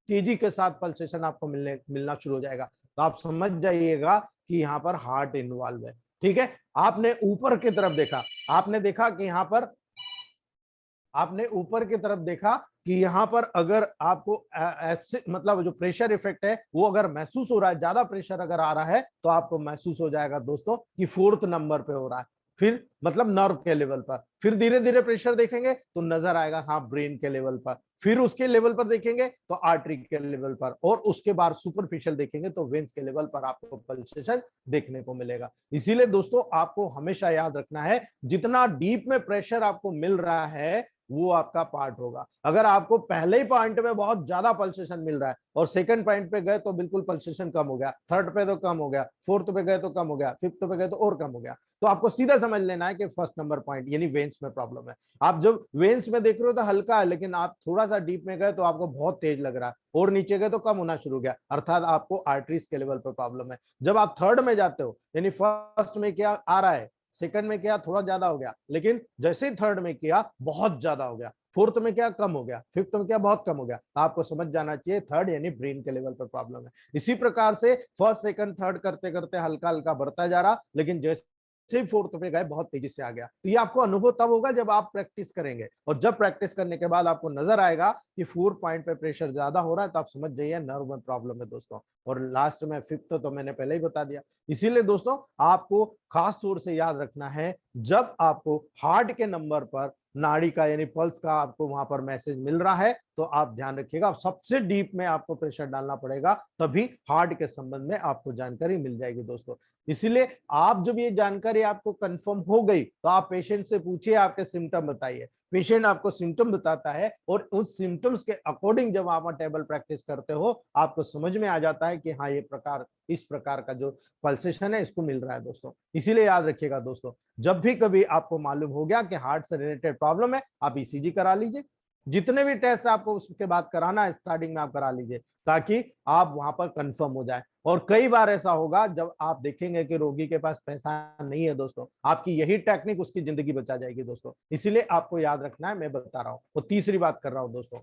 A: तेजी के साथ पल्सेशन आपको मिलना शुरू हो जाएगा। तो आप समझ जाइएगा कि यहाँ पर हार्ट इन्वॉल्व है, ठीक है। आपने ऊपर की तरफ देखा, आपने देखा कि यहाँ पर, आपने ऊपर की तरफ देखा कि यहाँ पर अगर आपको मतलब जो प्रेशर इफेक्ट है वो अगर महसूस हो रहा है, ज्यादा प्रेशर अगर आ रहा है, तो आपको महसूस हो जाएगा दोस्तों कि 4th नंबर पे हो रहा है, फिर मतलब नर्व के लेवल पर। फिर धीरे धीरे प्रेशर देखेंगे तो नजर आएगा हाँ ब्रेन के लेवल पर, फिर उसके लेवल पर देखेंगे तो आर्टरी के लेवल पर, और उसके बाद सुपरफिशियल देखेंगे तो वेन्स के लेवल पर आपको पल्सेशन देखने को मिलेगा। इसीलिए दोस्तों आपको हमेशा याद रखना है, जितना डीप में प्रेशर आपको मिल रहा है वो आपका पार्ट होगा। अगर आपको पहले ही पॉइंट में बहुत ज्यादा पल्सेशन मिल रहा है और सेकंड पॉइंट पे गए तो बिल्कुल पल्सेशन कम हो गया, थर्ड पे तो कम हो गया, फोर्थ पे गए तो कम हो गया, फिफ्थ पे गए तो और कम हो गया, तो आपको सीधा समझ लेना है कि फर्स्ट नंबर पॉइंट यानी वेन्स में प्रॉब्लम है। आप जब वेन्स में देख रहे हो तो हल्का है, लेकिन आप थोड़ा सा डीप में गए तो आपको बहुत तेज लग रहा है, और नीचे गए तो कम होना शुरू हो गया, अर्थात आपको आर्टरीज के लेवल पर प्रॉब्लम है। जब आप थर्ड में जाते हो यानी फर्स्ट में क्या आ रहा है, सेकंड में क्या थोड़ा ज्यादा हो गया, लेकिन जैसे ही थर्ड में किया बहुत ज्यादा हो गया, फोर्थ में क्या कम हो गया, फिफ्थ में क्या बहुत कम हो गया, तो आपको समझ जाना चाहिए थर्ड यानी ब्रेन के लेवल पर प्रॉब्लम है। इसी प्रकार से फर्स्ट सेकंड थर्ड करते करते हल्का हल्का बढ़ता जा रहा, लेकिन जैसे से फोर्थ पे गए बहुत तेजी से आ गया। तो ये आपको अनुभव तब होगा जब आप प्रैक्टिस करेंगे, और जब प्रैक्टिस करने के बाद आपको नजर आएगा कि 4 पॉइंट पे प्रेशर ज्यादा हो रहा है, तो आप समझ जाइए नर्व में प्रॉब्लम है दोस्तों। और लास्ट में फिफ्थ तो मैंने पहले ही बता दिया। इसीलिए दोस्तों आपको खास तौर से याद रखना है, जब आपको हार्ट के नंबर पर नाड़ी का यानी पल्स का आपको वहां पर मैसेज मिल रहा है, तो आप ध्यान रखिएगा सबसे डीप में आपको प्रेशर डालना पड़ेगा, तभी हार्ट के संबंध में आपको जानकारी मिल जाएगी दोस्तों। इसीलिए आप जब ये जानकारी आपको कंफर्म हो गई तो आप पेशेंट से पूछिए आपके सिम्टम बताइए, पेशेंट आपको सिम्टम बताता है, और उस सिम्टम्स के अकॉर्डिंग जब आप टेबल प्रैक्टिस करते हो आपको समझ में आ जाता है कि हाँ ये प्रकार इस प्रकार का जो पल्सेशन है इसको मिल रहा है दोस्तों। इसीलिए याद रखिएगा दोस्तों, जब भी कभी आपको मालूम हो गया कि हार्ट से रिलेटेड प्रॉब्लम है, आप ईसीजी करा लीजिए, जितने भी टेस्ट आपको उसके बाद कराना है स्टार्टिंग में आप करा लीजिए, ताकि आप वहां पर कंफर्म हो जाए। और कई बार ऐसा होगा जब आप देखेंगे कि रोगी के पास पैसा नहीं है दोस्तों, आपकी यही टेक्निक उसकी जिंदगी बचा जाएगी दोस्तों। इसीलिए आपको याद रखना है, मैं बता रहा हूं। और तीसरी बात कर रहा हूं दोस्तों,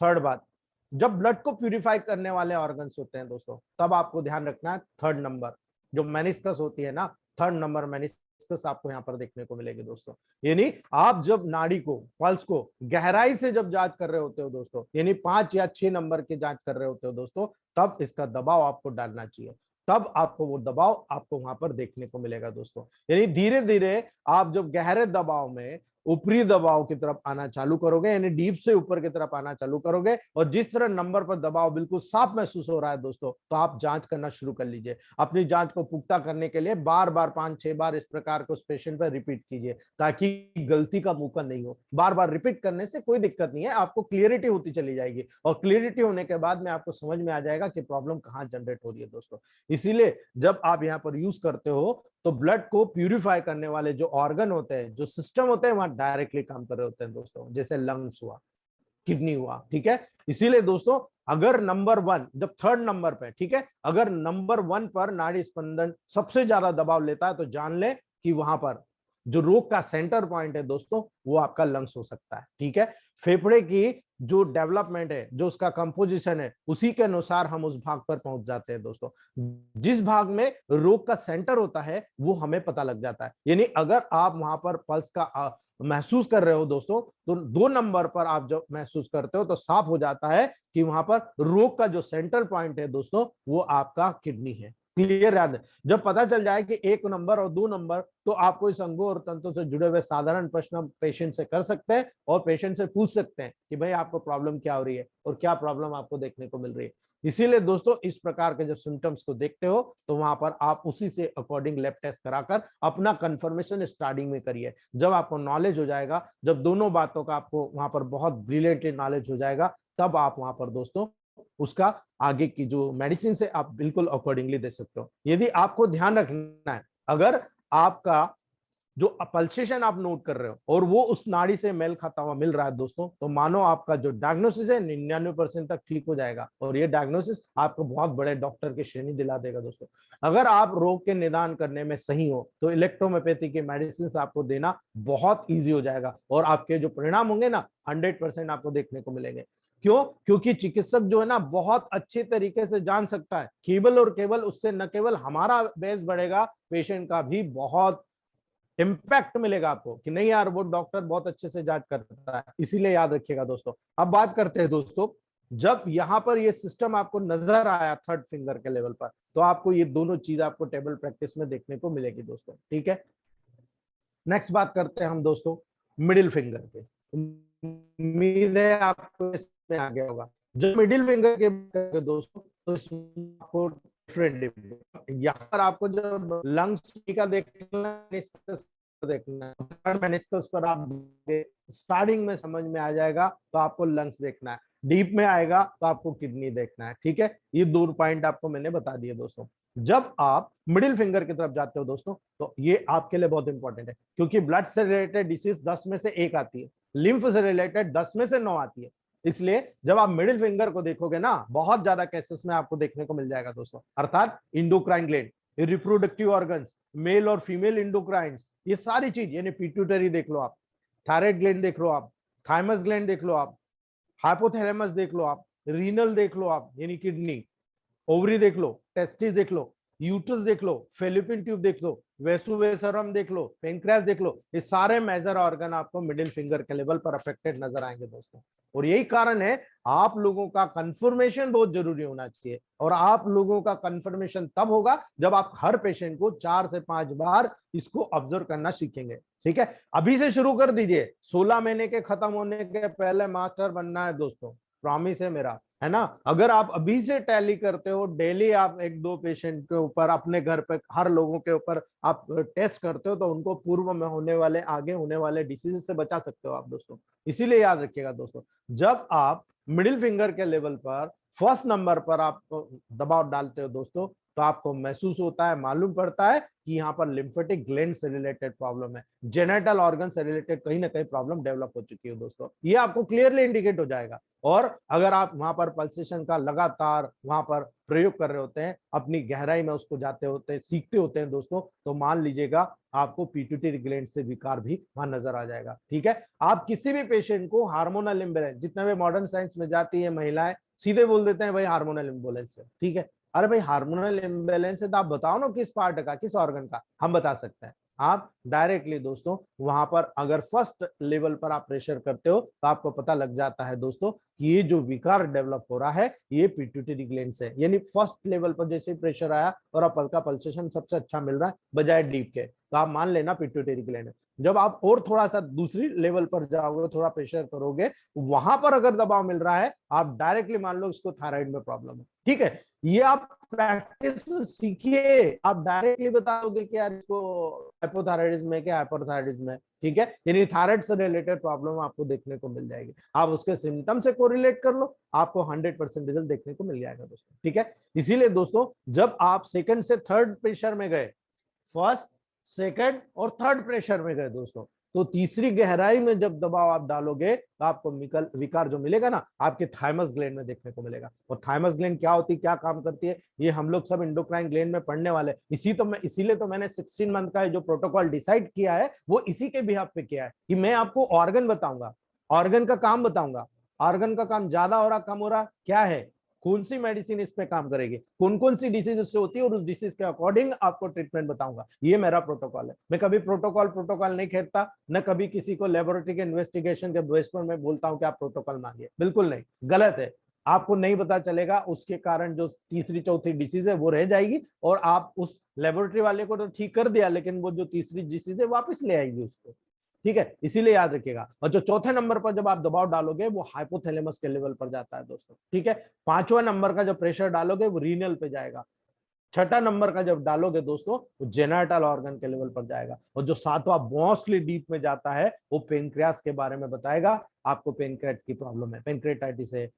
A: थर्ड बात, जब ब्लड को प्यूरिफाई करने वाले ऑर्गन्स होते हैं दोस्तों, तब आपको ध्यान रखना है थर्ड नंबर जो मेनिस्कस होती है ना, थर्ड नंबर मेनिस्कस आपको यहाँ पर देखने को मिलेगी दोस्तों। यानी आप जब नाड़ी को पल्स को गहराई से जब जांच कर रहे होते हो दोस्तों, यानी 5 या 6 नंबर की जांच कर रहे होते हो दोस्तों, तब इसका दबाव आपको डालना चाहिए, तब आपको वो दबाव आपको वहां पर देखने को मिलेगा दोस्तों। यानी धीरे धीरे आप जब गहरे दबाव में ऊपरी दबाव की तरफ आना चालू करोगे, यानी डीप से ऊपर की तरफ आना चालू करोगे, और जिस तरह नंबर पर दबाव बिल्कुल साफ महसूस हो रहा है दोस्तों, तो आप जांच करना शुरू कर लीजिए। अपनी जांच को पुख्ता करने के लिए बार बार 5-6 बार इस प्रकार को उस पेशेंट पर रिपीट कीजिए, ताकि गलती का मौका नहीं हो। बार बार रिपीट करने से कोई दिक्कत नहीं है, आपको क्लियरिटी होती चली जाएगी, और क्लियरिटी होने के बाद में आपको समझ में आ जाएगा कि प्रॉब्लम कहाँ जनरेट हो रही है दोस्तों। इसीलिए जब आप यहाँ पर यूज करते हो तो ब्लड को प्यूरिफाई करने वाले जो ऑर्गन होते हैं, जो सिस्टम होते हैं, वहां डायरेक्टली काम कर रहे होते हैं दोस्तों, जैसे लंग्स हुआ, किडनी हुआ, ठीक है। इसीलिए दोस्तों अगर नंबर 1 जब थर्ड नंबर पे, ठीक है, अगर नंबर 1 पर नाड़ी स्पंदन सबसे ज्यादा दबाव लेता है, तो जान ले कि वहां पर जो रोग का सेंटर पॉइंट है दोस्तों, वो आपका लंग्स हो सकता है, ठीक है। फेफड़े की जो डेवलपमेंट है, जो उसका कंपोजिशन है, उसी के अनुसार हम उस भाग पर पहुंच जाते हैं दोस्तों। जिस भाग में रोग का सेंटर होता है वो हमें पता लग जाता है। यानी अगर आप वहां पर पल्स का महसूस कर रहे हो दोस्तों, तो 2 नंबर पर आप जब महसूस करते हो तो साफ हो जाता है कि वहां पर रोग का जो सेंट्रल पॉइंट है दोस्तों, वो आपका किडनी है। क्लियर याद है? जब पता चल जाए कि 1 नंबर और 2 नंबर, तो आपको इस अंगों और तंत्रों से जुड़े हुए साधारण प्रश्न पेशेंट से कर सकते हैं, और पेशेंट से पूछ सकते हैं कि भाई आपको प्रॉब्लम क्या हो रही है और क्या प्रॉब्लम आपको देखने को मिल रही है। इसीलिए दोस्तों इस प्रकार के जब सिम्टम्स को देखते हो तो वहां पर आप उसी से अकॉर्डिंग लैब टेस्ट कराकर अपना कंफर्मेशन स्टार्टिंग में करिए। जब आपको नॉलेज हो जाएगा, जब दोनों बातों का आपको वहां पर बहुत ब्रिलियंटली नॉलेज हो जाएगा, तब आप वहां पर दोस्तों उसका आगे की जो मेडिसिन है आप बिल्कुल अकॉर्डिंगली दे सकते हो। यदि आपको ध्यान रखना है, अगर आपका जो पल्सेशन आप नोट कर रहे हो और वो उस नाड़ी से मेल खाता हुआ मिल रहा है दोस्तों, तो मानो आपका जो डायग्नोसिस है 99% तक ठीक हो जाएगा, और ये डायग्नोसिस आपको बहुत बड़े डॉक्टर की श्रेणी दिला देगा दोस्तों। अगर आप रोग के निदान करने में सही हो तो इलेक्ट्रोहोम्योपैथी के मेडिसिन आपको देना बहुत ईजी हो जाएगा, और आपके जो परिणाम होंगे ना 100% आपको देखने को मिलेंगे। क्यों? क्योंकि चिकित्सक जो है ना बहुत अच्छे तरीके से जान सकता है, केवल और केवल उससे न केवल हमारा बेस बढ़ेगा, पेशेंट का भी बहुत इम्पैक्ट मिलेगा आपको कि नहीं यार वो डॉक्टर बहुत अच्छे से जांच करता है। इसीलिए याद रखिएगा दोस्तों। अब बात करते हैं दोस्तों, जब यहां पर ये सिस्टम आपको नजर आया थर्ड फिंगर के लेवल पर, तो आपको ये दोनों चीज आपको टेबल प्रैक्टिस में देखने को मिलेगी दोस्तों, ठीक है। नेक्स्ट बात करते हैं हम दोस्तों मिडिल फिंगर पे। उम्मीद है आपको इसमें आ गया होगा। जब मिडिल फिंगर के दोस्तों, तो इसमें आपको डिफरेंट यहाँ पर आपको जब लंग्स का देखना देखना है, थर्ड मेनिस्कस पर आप स्टार्टिंग में समझ में आ जाएगा तो आपको लंग्स देखना है, डीप में आएगा तो आपको किडनी देखना है। ठीक है, ये दो पॉइंट आपको मैंने बता दिए दोस्तों। जब आप मिडिल फिंगर की तरफ जाते हो दोस्तों, तो ये आपके लिए बहुत इंपॉर्टेंट है, क्योंकि ब्लड से रिलेटेड डिसीज 10 में से 1 आती है, लिम्फ से रिलेटेड 10 में से 9 आती है। इसलिए जब आप मिडिल फिंगर को देखोगे ना, बहुत ज्यादा केसेस में आपको देखने को मिल जाएगा दोस्तों, अर्थात endocrine gland, reproductive organs, male और फीमेल इंडोक्राइंस, ये सारी चीज, यानी पिट्यूटरी देख लो आप, थायराइड ग्लैंड देख लो आप, थाइमस ग्लैंड देख लो आप, हाइपोथैलेमस देख लो आप, रीनल देख लो आप यानी किडनी, ओवरी देख लो, टेस्टिस देख लो, यूट्रस देख लो, फेलिपिन ट्यूब देख लो, वेसुवेसरम देख लो, पेंक्रियास देख लो, ये सारे मेजर ऑर्गन आपको मिडिल फिंगर के लेवल पर अफेक्टेड नजर आएंगे दोस्तों। और यही कारण है आप लोगों का कंफर्मेशन बहुत जरूरी होना चाहिए, और आप लोगों का कंफर्मेशन तब होगा जब आप हर पेशेंट को 4 से 5 बार इसको ऑब्जर्व करना सीखेंगे। ठीक है, अभी से शुरू कर दीजिए, 16 महीने के खत्म होने के पहले मास्टर बनना है दोस्तों, प्रॉमिस है मेरा, है ना। अगर आप अभी से टैली करते हो, डेली आप 1-2 पेशेंट के ऊपर अपने घर पे हर लोगों के ऊपर आप टेस्ट करते हो, तो उनको पूर्व में होने वाले, आगे होने वाले डिसीज से बचा सकते हो आप दोस्तों। इसीलिए याद रखिएगा दोस्तों, जब आप मिडिल फिंगर के लेवल पर फर्स्ट नंबर पर आप दबाव डालते हो दोस्तों, तो आपको महसूस होता है, मालूम पड़ता है कि यहाँ पर लिम्फेटिक ग्लैंड से रिलेटेड प्रॉब्लम है, जेनेटल ऑर्गन से रिलेटेड कहीं ना कहीं प्रॉब्लम डेवलप हो चुकी है दोस्तों, ये आपको क्लियरली इंडिकेट हो जाएगा। और अगर आप वहां पर पल्सेशन का लगातार वहां पर प्रयोग कर रहे होते हैं, अपनी गहराई में उसको जाते होते हैं, सीखते होते हैं दोस्तों, तो मान लीजिएगा आपको पिट्यूटरी ग्लैंड से विकार भी वहां नजर आ जाएगा। ठीक है, आप किसी भी पेशेंट को हार्मोनल इम्बैलेंस, जितने भी मॉडर्न साइंस में जाती है महिलाएं सीधे बोल देते हैं भाई हार्मोनल इम्बैलेंस है। ठीक है, अरे भाई हार्मोनल इम्बैलेंस है तो आप बताओ ना किस पार्ट का, किस ऑर्गन का, हम बता सकते हैं। आप डायरेक्टली दोस्तों वहां पर अगर फर्स्ट लेवल पर आप प्रेशर करते हो, तो आपको पता लग जाता है दोस्तों कि ये जो विकार डेवलप हो रहा है ये पिट्यूटरी ग्लैंड से, यानी फर्स्ट लेवल पर जैसे प्रेशर आया और आप हल्का पल्सेशन सबसे अच्छा मिल रहा है बजाय डीप के, तो आप मान लेना पिट्यूटरी ग्लैंड है। जब आप और थोड़ा सा दूसरी लेवल पर जाओगे, थोड़ा प्रेशर करोगे, वहां पर अगर दबाव मिल रहा है, आप डायरेक्टली मान लो इसको थायराइड में प्रॉब्लम है। ठीक है, ये आप प्रैक्टिस में सीखिए, आप डायरेक्टली बता दोगे कि यार इसको हाइपोथायराइडिज्म है क्या हाइपरथायराइडिज्म है। ठीक है, यानी थायराइड से रिलेटेड प्रॉब्लम आपको देखने को मिल जाएगी, आप उसके सिम्टम से कोरिलेट कर लो, आपको 100% रिजल्ट देखने को मिल जाएगा दोस्तों। ठीक है, इसीलिए दोस्तों जब आप सेकंड से थर्ड प्रेशर में गए, फर्स्ट, सेकंड और थर्ड प्रेशर में गए दोस्तों, तो तीसरी गहराई में जब दबाव आप डालोगे, तो आपको विकार जो मिलेगा ना, आपके थाइमस ग्लैंड में देखने को मिलेगा। और थाइमस ग्लैंड क्या होती है, क्या काम करती है, ये हम लोग सब इंडोक्राइन ग्लैंड में पढ़ने वाले, इसीलिए तो मैंने 16 मंथ का जो प्रोटोकॉल डिसाइड किया है वो इसी के बिहाफ पे किया है कि मैं आपको ऑर्गन बताऊंगा, ऑर्गन का काम बताऊंगा, ऑर्गन का काम ज्यादा हो रहा कम हो रहा क्या है, कौन सी मेडिसिन इस पे काम करेगी, कौन कौन सी डिसीज उससे होती है, और उस डिसीज के अकॉर्डिंग आपको ट्रीटमेंट बताऊंगा। ये मेरा प्रोटोकॉल है, मैं कभी प्रोटोकॉल नहीं खेलता, न कभी किसी को लेबोरेटरी के इन्वेस्टिगेशन के बेस पर मैं बोलता हूं कि आप प्रोटोकॉल मांगिए, बिल्कुल नहीं, गलत है। आपको नहीं पता चलेगा, उसके कारण जो तीसरी चौथी डिसीज है वो रह जाएगी, और आप उस लेबोरेटरी वाले को तो ठीक कर दिया, लेकिन वो जो तीसरी डिसीज है वापस ले आएगी उसको। ठीक है, इसीलिए याद रखिएगा। और जो चौथे नंबर पर जब आप दबाव डालोगे वो हाइपोथैलेमस के लेवल पर जाता है दोस्तों। ठीक है, पांचवा नंबर का जब प्रेशर डालोगे वो रीनल पे जाएगा, छठा नंबर का जब डालोगे दोस्तों वो जेनेटल ऑर्गन के लेवल पर जाएगा, और जो सातवां मोस्टली डीप में जाता है वो पेनक्रियास के बारे में बताएगा, आपको पेनक्रियाट की प्रॉब्लम है, पेनक्रियाटाइटिस है,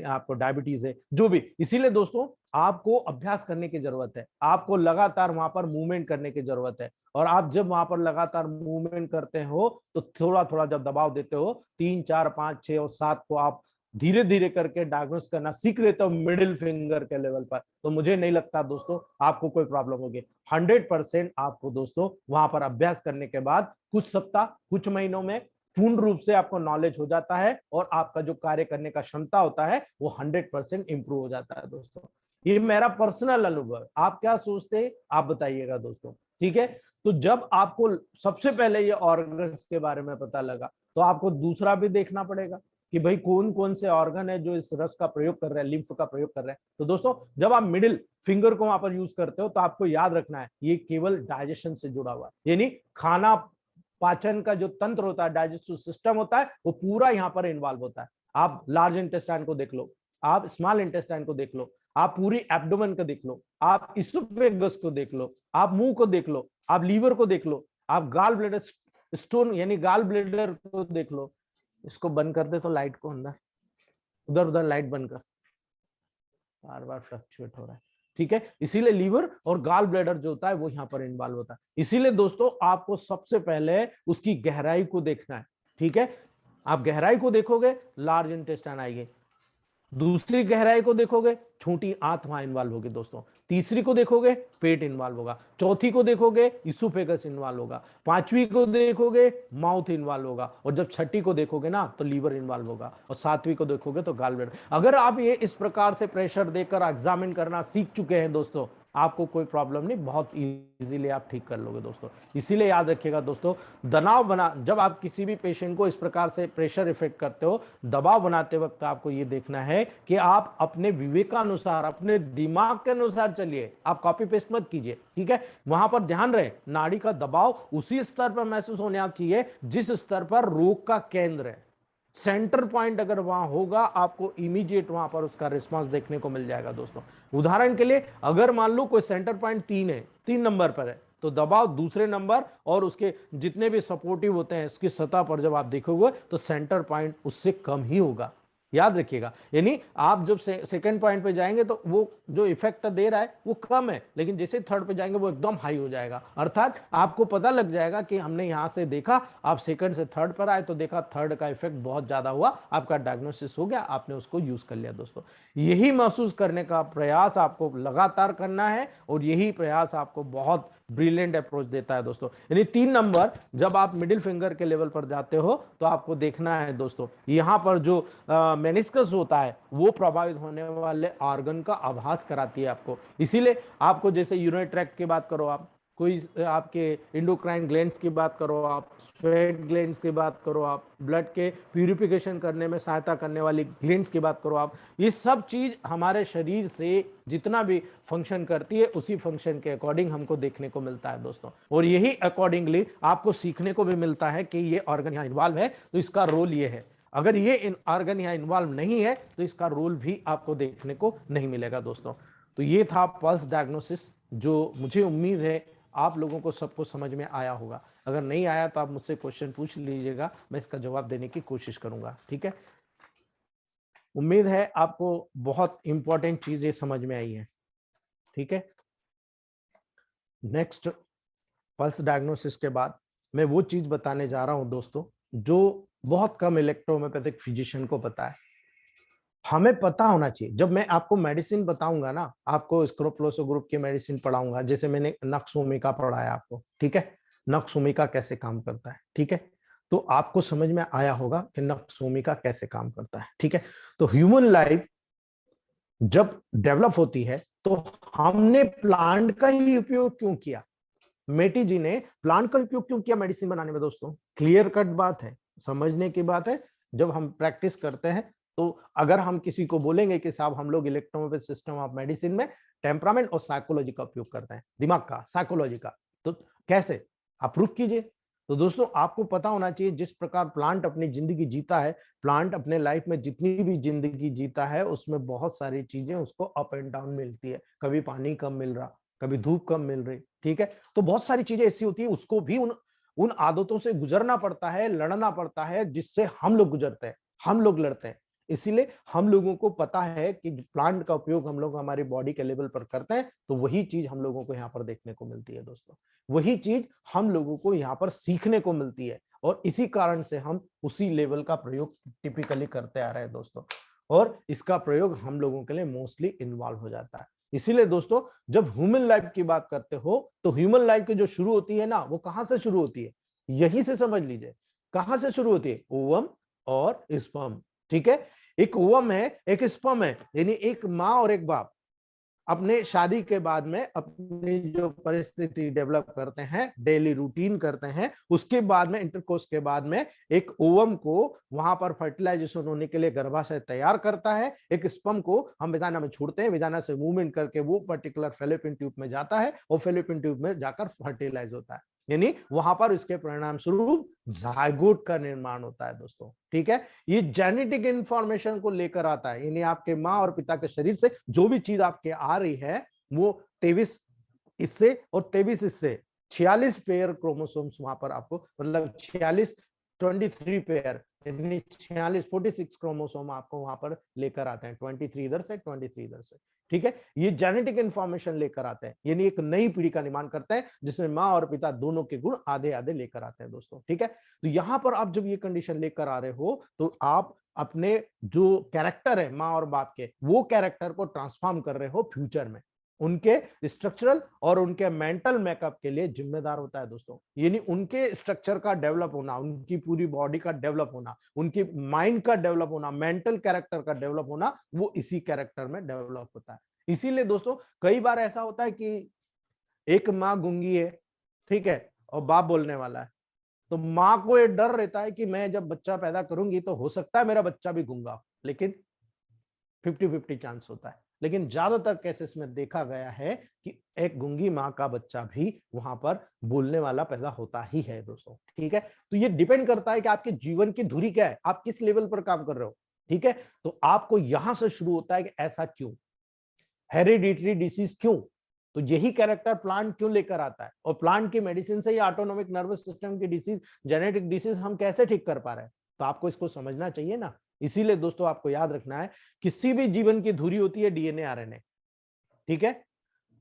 A: आपको डायबिटीज है, जो भी। इसीलिए दोस्तों आपको अभ्यास करने की जरूरत है, आपको लगातार वहां पर मूवमेंट करने की जरूरत है, और आप जब वहां पर लगातार मूवमेंट करते हो तो थोड़ा थोड़ा जब दबाव देते हो 3, 4, 5, 6 और 7 को आप धीरे धीरे करके डायग्नोस करना सीख लेते हो मिडिल फिंगर के लेवल पर, तो मुझे नहीं लगता दोस्तों आपको कोई प्रॉब्लम होगी। 100% आपको दोस्तों वहां पर अभ्यास करने के बाद कुछ सप्ताह, कुछ महीनों में पूर्ण रूप से आपको नॉलेज हो जाता है, और आपका जो कार्य करने का क्षमता होता है वो 100% इंप्रूव हो जाता है दोस्तों। ये मेरा पर्सनल अनुभव, आप क्या सोचते हैं आप बताइएगा दोस्तों। ठीक है, तो जब आपको सबसे पहले ये ऑर्गन्स के बारे में पता लगा, तो आपको दूसरा भी देखना पड़ेगा कि भाई कौन कौन से ऑर्गन है जो इस रस का प्रयोग कर रहे हैं, लिम्फ का प्रयोग कर रहे हैं। तो दोस्तों जब आप मिडिल फिंगर को वहां पर यूज करते हो, तो आपको याद रखना है ये केवल डाइजेशन से जुड़ा हुआ है, यानी खाना पाचन का जो तंत्र होता है, डाइजेस्टिव सिस्टम होता है, वो पूरा यहाँ पर इन्वॉल्व होता है। आप लार्ज इंटेस्टाइन को देख लो, आप स्मॉल इंटेस्टाइन को देख लो, आप पूरी एब्डोमेन को देख लो, आप इसोफेगस को देख लो, आप मुंह को देख लो, आप लीवर को देख लो, आप गाल ब्लेडर स्टोन यानी गाल ब्लेडर को देख लो, इसको बंद कर दे तो लाइट को अंदर, उधर उधर लाइट बंद कर, बार बार फ्लक्चुएट हो रहा है, ठीक है। इसीलिए लीवर और गाल ब्लैडर जो होता है वो यहाँ पर इन्वॉल्व होता है। इसीलिए दोस्तों आपको सबसे पहले उसकी गहराई को देखना है, ठीक है। आप गहराई को देखोगे, लार्ज इंटेस्टाइन आएगी। दूसरी गहराई को देखोगे, छोटी आंत वहां इन्वॉल्व होगी दोस्तों। तीसरी को देखोगे, पेट इन्वॉल्व होगा। चौथी को देखोगे, इसोफेगस इन्वॉल्व होगा। पांचवी को देखोगे, माउथ इन्वॉल्व होगा। और जब छठी को देखोगे ना तो लीवर इन्वॉल्व होगा। और सातवीं को देखोगे तो गाल ब्लैडर। अगर आप ये इस प्रकार से प्रेशर देकर एग्जामिन करना सीख चुके हैं दोस्तों, आपको कोई प्रॉब्लम नहीं, बहुत इजीली आप ठीक कर लोगे दोस्तों। इसीलिए याद रखिएगा दोस्तों, दबाव बना, जब आप किसी भी पेशेंट को इस प्रकार से प्रेशर इफेक्ट करते हो, दबाव बनाते वक्त आपको यह देखना है कि आप अपने विवेकानुसार, अपने दिमाग के अनुसार चलिए, आप कॉपी पेस्ट मत कीजिए, ठीक है। वहां पर ध्यान रहे, नाड़ी का दबाव उसी स्तर पर महसूस होने आप चाहिए जिस स्तर पर रोग का केंद्र है। सेंटर पॉइंट अगर वहां होगा, आपको इमीडिएट वहां पर उसका रिस्पांस देखने को मिल जाएगा दोस्तों। उदाहरण के लिए, अगर मान लो कोई सेंटर पॉइंट 3 है, 3 नंबर पर है, तो दबाव दूसरे नंबर और उसके जितने भी सपोर्टिव होते हैं इसकी सतह पर जब आप देखोगे तो सेंटर पॉइंट उससे कम ही होगा, याद रखिएगा। यानी आप जब सेकंड पॉइंट पे जाएंगे तो वो जो इफेक्ट दे रहा है वो कम है, लेकिन जैसे थर्ड पे जाएंगे वो एकदम हाई हो जाएगा। अर्थात आपको पता लग जाएगा कि हमने यहां से देखा, आप सेकंड से थर्ड पर आए तो देखा थर्ड का इफेक्ट बहुत ज्यादा हुआ, आपका डायग्नोसिस हो गया, आपने उसको यूज कर लिया दोस्तों। यही महसूस करने का प्रयास आपको लगातार करना है और यही प्रयास आपको बहुत ब्रिलियंट अप्रोच देता है दोस्तों। यानी 3 नंबर जब आप मिडिल फिंगर के लेवल पर जाते हो तो आपको देखना है दोस्तों, यहां पर जो मेनिस्कस होता है वो प्रभावित होने वाले ऑर्गन का आभास कराती है आपको। इसीलिए आपको जैसे यूरिनरी ट्रैक्ट की बात करो, आप कोई आपके इंडोक्राइन ग्लैंड्स की बात करो, आप स्वेट ग्लैंड्स की बात करो, आप ब्लड के प्यूरिफिकेशन करने में सहायता करने वाली ग्लैंड्स की बात करो, आप ये सब चीज हमारे शरीर से जितना भी फंक्शन करती है उसी फंक्शन के अकॉर्डिंग हमको देखने को मिलता है दोस्तों। और यही अकॉर्डिंगली आपको सीखने को भी मिलता है कि ये ऑर्गन यहाँ इन्वॉल्व है तो इसका रोल ये है, अगर ये ऑर्गन यहाँ इन्वॉल्व नहीं है तो इसका रोल भी आपको देखने को नहीं मिलेगा दोस्तों। तो ये था पल्स डायग्नोसिस, जो मुझे उम्मीद है आप लोगों को सबको समझ में आया होगा। अगर नहीं आया तो आप मुझसे क्वेश्चन पूछ लीजिएगा, मैं इसका जवाब देने की कोशिश करूंगा, ठीक है। उम्मीद है आपको बहुत इंपॉर्टेंट चीजें समझ में आई है, ठीक है। नेक्स्ट पल्स डायग्नोसिस के बाद मैं वो चीज बताने जा रहा हूं दोस्तों जो बहुत कम इलेक्ट्रोहोम्योपैथिक फिजिशियन को पता है। हमें पता होना चाहिए, जब मैं आपको मेडिसिन बताऊंगा ना, आपको स्क्रोप्लोसो ग्रुप की मेडिसिन पढ़ाऊंगा, जैसे मैंने नक्सोमिका पढ़ाया आपको, ठीक है, नक्सोमिका कैसे काम करता है, ठीक है, तो आपको समझ में आया होगा कि नक्सोमिका कैसे काम करता है, ठीक है। तो ह्यूमन लाइफ जब डेवलप होती है तो हमने प्लांट का ही उपयोग क्यों किया, मेटी जी ने प्लांट का उपयोग क्यों किया मेडिसिन बनाने में दोस्तों, क्लियर कट बात है, समझने की बात है। जब हम प्रैक्टिस करते हैं तो अगर हम किसी को बोलेंगे कि साहब हम लोग इलेक्ट्रोमोबिल सिस्टम ऑफ मेडिसिन में टेम्परामेंट और साइकोलॉजी का उपयोग करते हैं, दिमाग का, साइकोलॉजी का, तो कैसे आप प्रूफ कीजिए। तो दोस्तों आपको पता होना चाहिए जिस प्रकार प्लांट अपनी जिंदगी जीता है, प्लांट अपने लाइफ में जितनी भी जिंदगी जीता है उसमें बहुत सारी चीजें उसको अप एंड डाउन मिलती है, कभी पानी कम मिल रहा, कभी धूप कम मिल रही, ठीक है। तो बहुत सारी चीजें ऐसी होती है, उसको भी उन आदतों से गुजरना पड़ता है, लड़ना पड़ता है, जिससे हम लोग गुजरते हैं, हम लोग लड़ते हैं। इसीलिए हम लोगों को पता है कि प्लांट का उपयोग हम लोग हमारी बॉडी के लेवल पर करते हैं, तो वही चीज हम लोगों को यहाँ पर देखने को मिलती है दोस्तों, वही चीज हम लोगों को यहाँ पर सीखने को मिलती है। और इसी कारण से हम उसी लेवल का प्रयोग टिपिकली करते आ रहे हैं दोस्तों, और इसका प्रयोग हम लोगों के लिए मोस्टली इन्वॉल्व हो जाता है। इसीलिए दोस्तों जब ह्यूमन लाइफ की बात करते हो तो ह्यूमन लाइफ की जो शुरू होती है ना, वो कहां से शुरू होती है, यहीं से समझ लीजिए कहां से शुरू होती है, ओवम और स्पर्म, ठीक है। एक ओवम है, एक स्पर्म है, यानी एक माँ और एक बाप अपने शादी के बाद में अपनी जो परिस्थिति डेवलप करते हैं, डेली रूटीन करते हैं, उसके बाद में इंटरकोर्स के बाद में एक ओवम को वहां पर फर्टिलाइजेशन होने के लिए गर्भाशय तैयार करता है, एक स्पर्म को हम वेजाना में छोड़ते हैं, वेजाना से मूवमेंट करके वो पर्टिकुलर फेलोपियन ट्यूब में जाता है और फेलोपियन ट्यूब में जाकर फर्टिलाइज होता है, यानी वहां पर इसके परिणाम स्वरूप जायगोट का निर्माण होता है दोस्तों, ठीक है। ये जेनेटिक इंफॉर्मेशन को लेकर आता है, यानी आपके माँ और पिता के शरीर से जो भी चीज आपके आ रही है वो 23 इससे और 23 इससे, 46 पेयर क्रोमोसोम्स वहां पर आपको, मतलब 46 23 पेयर, यानी 46 46 क्रोमोसोम आपको वहां पर लेकर आते हैं, 23 इधर से 23 इधर से। ठीक है, ये जेनेटिक इंफॉर्मेशन लेकर आते हैं, यानी एक नई पीढ़ी का निर्माण करते हैं जिसमें माँ और पिता दोनों के गुण आधे आधे लेकर आते हैं दोस्तों। ठीक है, तो यहां पर आप जब ये कंडीशन लेकर आ रहे हो तो आप अपने जो कैरेक्टर है माँ और बाप के, वो कैरेक्टर को ट्रांसफॉर्म कर रहे हो फ्यूचर में, उनके स्ट्रक्चरल और उनके मेंटल मेकअप के लिए जिम्मेदार होता है दोस्तों। यानी उनके स्ट्रक्चर का डेवलप होना, उनकी पूरी बॉडी का डेवलप होना, उनकी माइंड का डेवलप होना, मेंटल कैरेक्टर का डेवलप होना, वो इसी कैरेक्टर में डेवलप होता है। इसीलिए दोस्तों कई बार ऐसा होता है कि एक माँ गूंगी है, ठीक है, और बाप बोलने वाला है, तो माँ को ये डर रहता है कि मैं जब बच्चा पैदा करूंगी तो हो सकता है मेरा बच्चा भी गूंगा, लेकिन 50-50 चांस होता है। लेकिन ज्यादातर केसेस में देखा गया है कि एक गूंगी माँ का बच्चा भी वहां पर बोलने वाला पैदा होता ही है दोस्तों। ठीक है, तो ये डिपेंड करता है कि आपके जीवन की धुरी क्या है, आप किस लेवल पर काम कर रहे हो। ठीक है, तो आपको यहां से शुरू होता है कि ऐसा क्यों, हेरिडिटरी डिसीज क्यों, तो यही कैरेक्टर प्लांट क्यों लेकर आता है, और प्लांट की मेडिसिन से या ऑटोनोमिक नर्वस सिस्टम की डिसीज, जेनेटिक डिसीज हम कैसे ठीक कर पा रहे हैं, तो आपको इसको समझना चाहिए ना। इसीलिए दोस्तों आपको याद रखना है, किसी भी जीवन की धुरी होती है डीएनए आरएनए। ठीक है,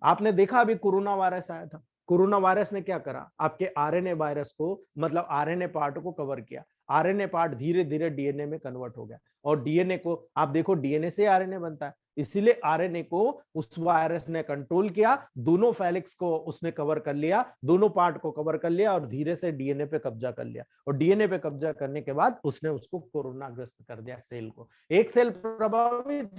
A: आपने देखा अभी कोरोना वायरस आया था, कोरोना वायरस ने क्या करा, आपके आरएनए वायरस को, मतलब आरएनए पार्ट को कवर किया, आरएनए पार्ट धीरे धीरे डीएनए में कन्वर्ट हो गया, और डीएनए को आप देखो, डीएनए से आरएनए बनता है, इसीलिए आरएनए को उस वायरस ने कंट्रोल किया, दोनों फेलिक्स को उसने कवर कर लिया, दोनों पार्ट को कवर कर लिया, और धीरे से डीएनए पे कब्जा कर लिया, और डीएनए पे कब्जा करने के बाद उसने उसको कोरोना ग्रस्त कर दिया सेल को। एक सेल प्रभावित,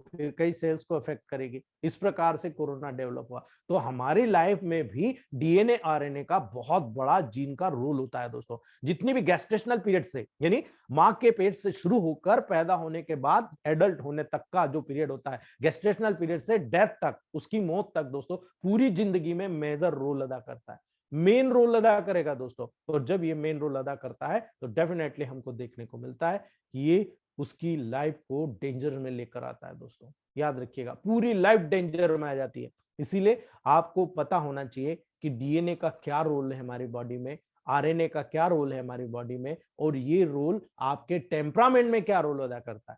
A: फिर कई सेल्स को अफेक्ट करेगी, इस प्रकार से कोरोना डेवलप हुआ। तो हमारी लाइफ में भी डीएनए आरएनए का बहुत बड़ा जीन का रोल होता है दोस्तों। जितनी भी गेस्टेशनल पीरियड से, यानी मां के पेट से शुरू होकर पैदा होने के बाद एडल्ट होने तक का जो पीरियड होता है, गेस्टेशनल पीरियड से डेथ तक, उसकी मौत तक दोस्तों, पूरी जिंदगी में मेजर रोल अदा करता है, मेन रोल अदा करेगा दोस्तों। और जब ये मेन रोल अदा करता है तो डेफिनेटली हमको देखने को मिलता है कि ये उसकी लाइफ को डेंजर में लेकर आता है दोस्तों। याद रखिएगा, पूरी लाइफ डेंजर में आ जाती है। इसीलिए आपको पता होना चाहिए कि डीएनए का क्या रोल है हमारी बॉडी में, आरएनए का क्या रोल है हमारी बॉडी में, और ये रोल आपके टेम्परामेंट में क्या रोल अदा करता है।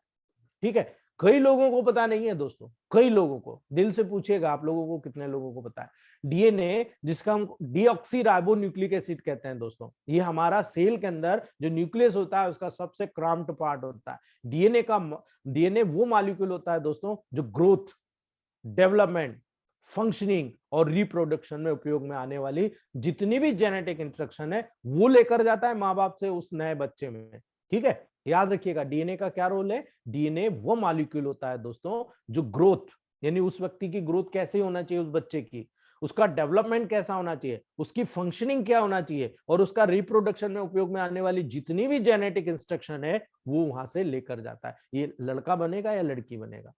A: ठीक है, कई लोगों को पता नहीं है दोस्तों, कई लोगों को, दिल से पूछिएगा आप लोगों को कितने लोगों को पता है डीएनए, जिसका हम डीऑक्सी राइबोन्यूक्लिक एसिड कहते हैं दोस्तों, ये हमारा सेल के अंदर जो न्यूक्लियस होता है उसका सबसे क्राम्प्ड पार्ट होता है। डीएनए वो मॉलिक्यूल होता है दोस्तों जो ग्रोथ, डेवलपमेंट, फंक्शनिंग और रिप्रोडक्शन में उपयोग में आने वाली जितनी भी जेनेटिक इंस्ट्रक्शन है वो लेकर जाता है माँ बाप से उस नए बच्चे में। ठीक है, याद रखिएगा डीएनए का क्या रोल है, डीएनए वो मॉलिक्यूल होता है दोस्तों जो ग्रोथ, यानी उस व्यक्ति की ग्रोथ कैसे होना चाहिए, उस बच्चे की, उसका डेवलपमेंट कैसा होना चाहिए, उसकी फंक्शनिंग क्या होना चाहिए, और उसका रिप्रोडक्शन में उपयोग में आने वाली जितनी भी जेनेटिक इंस्ट्रक्शन है वो वहां से लेकर जाता है। ये लड़का बनेगा या लड़की बनेगा,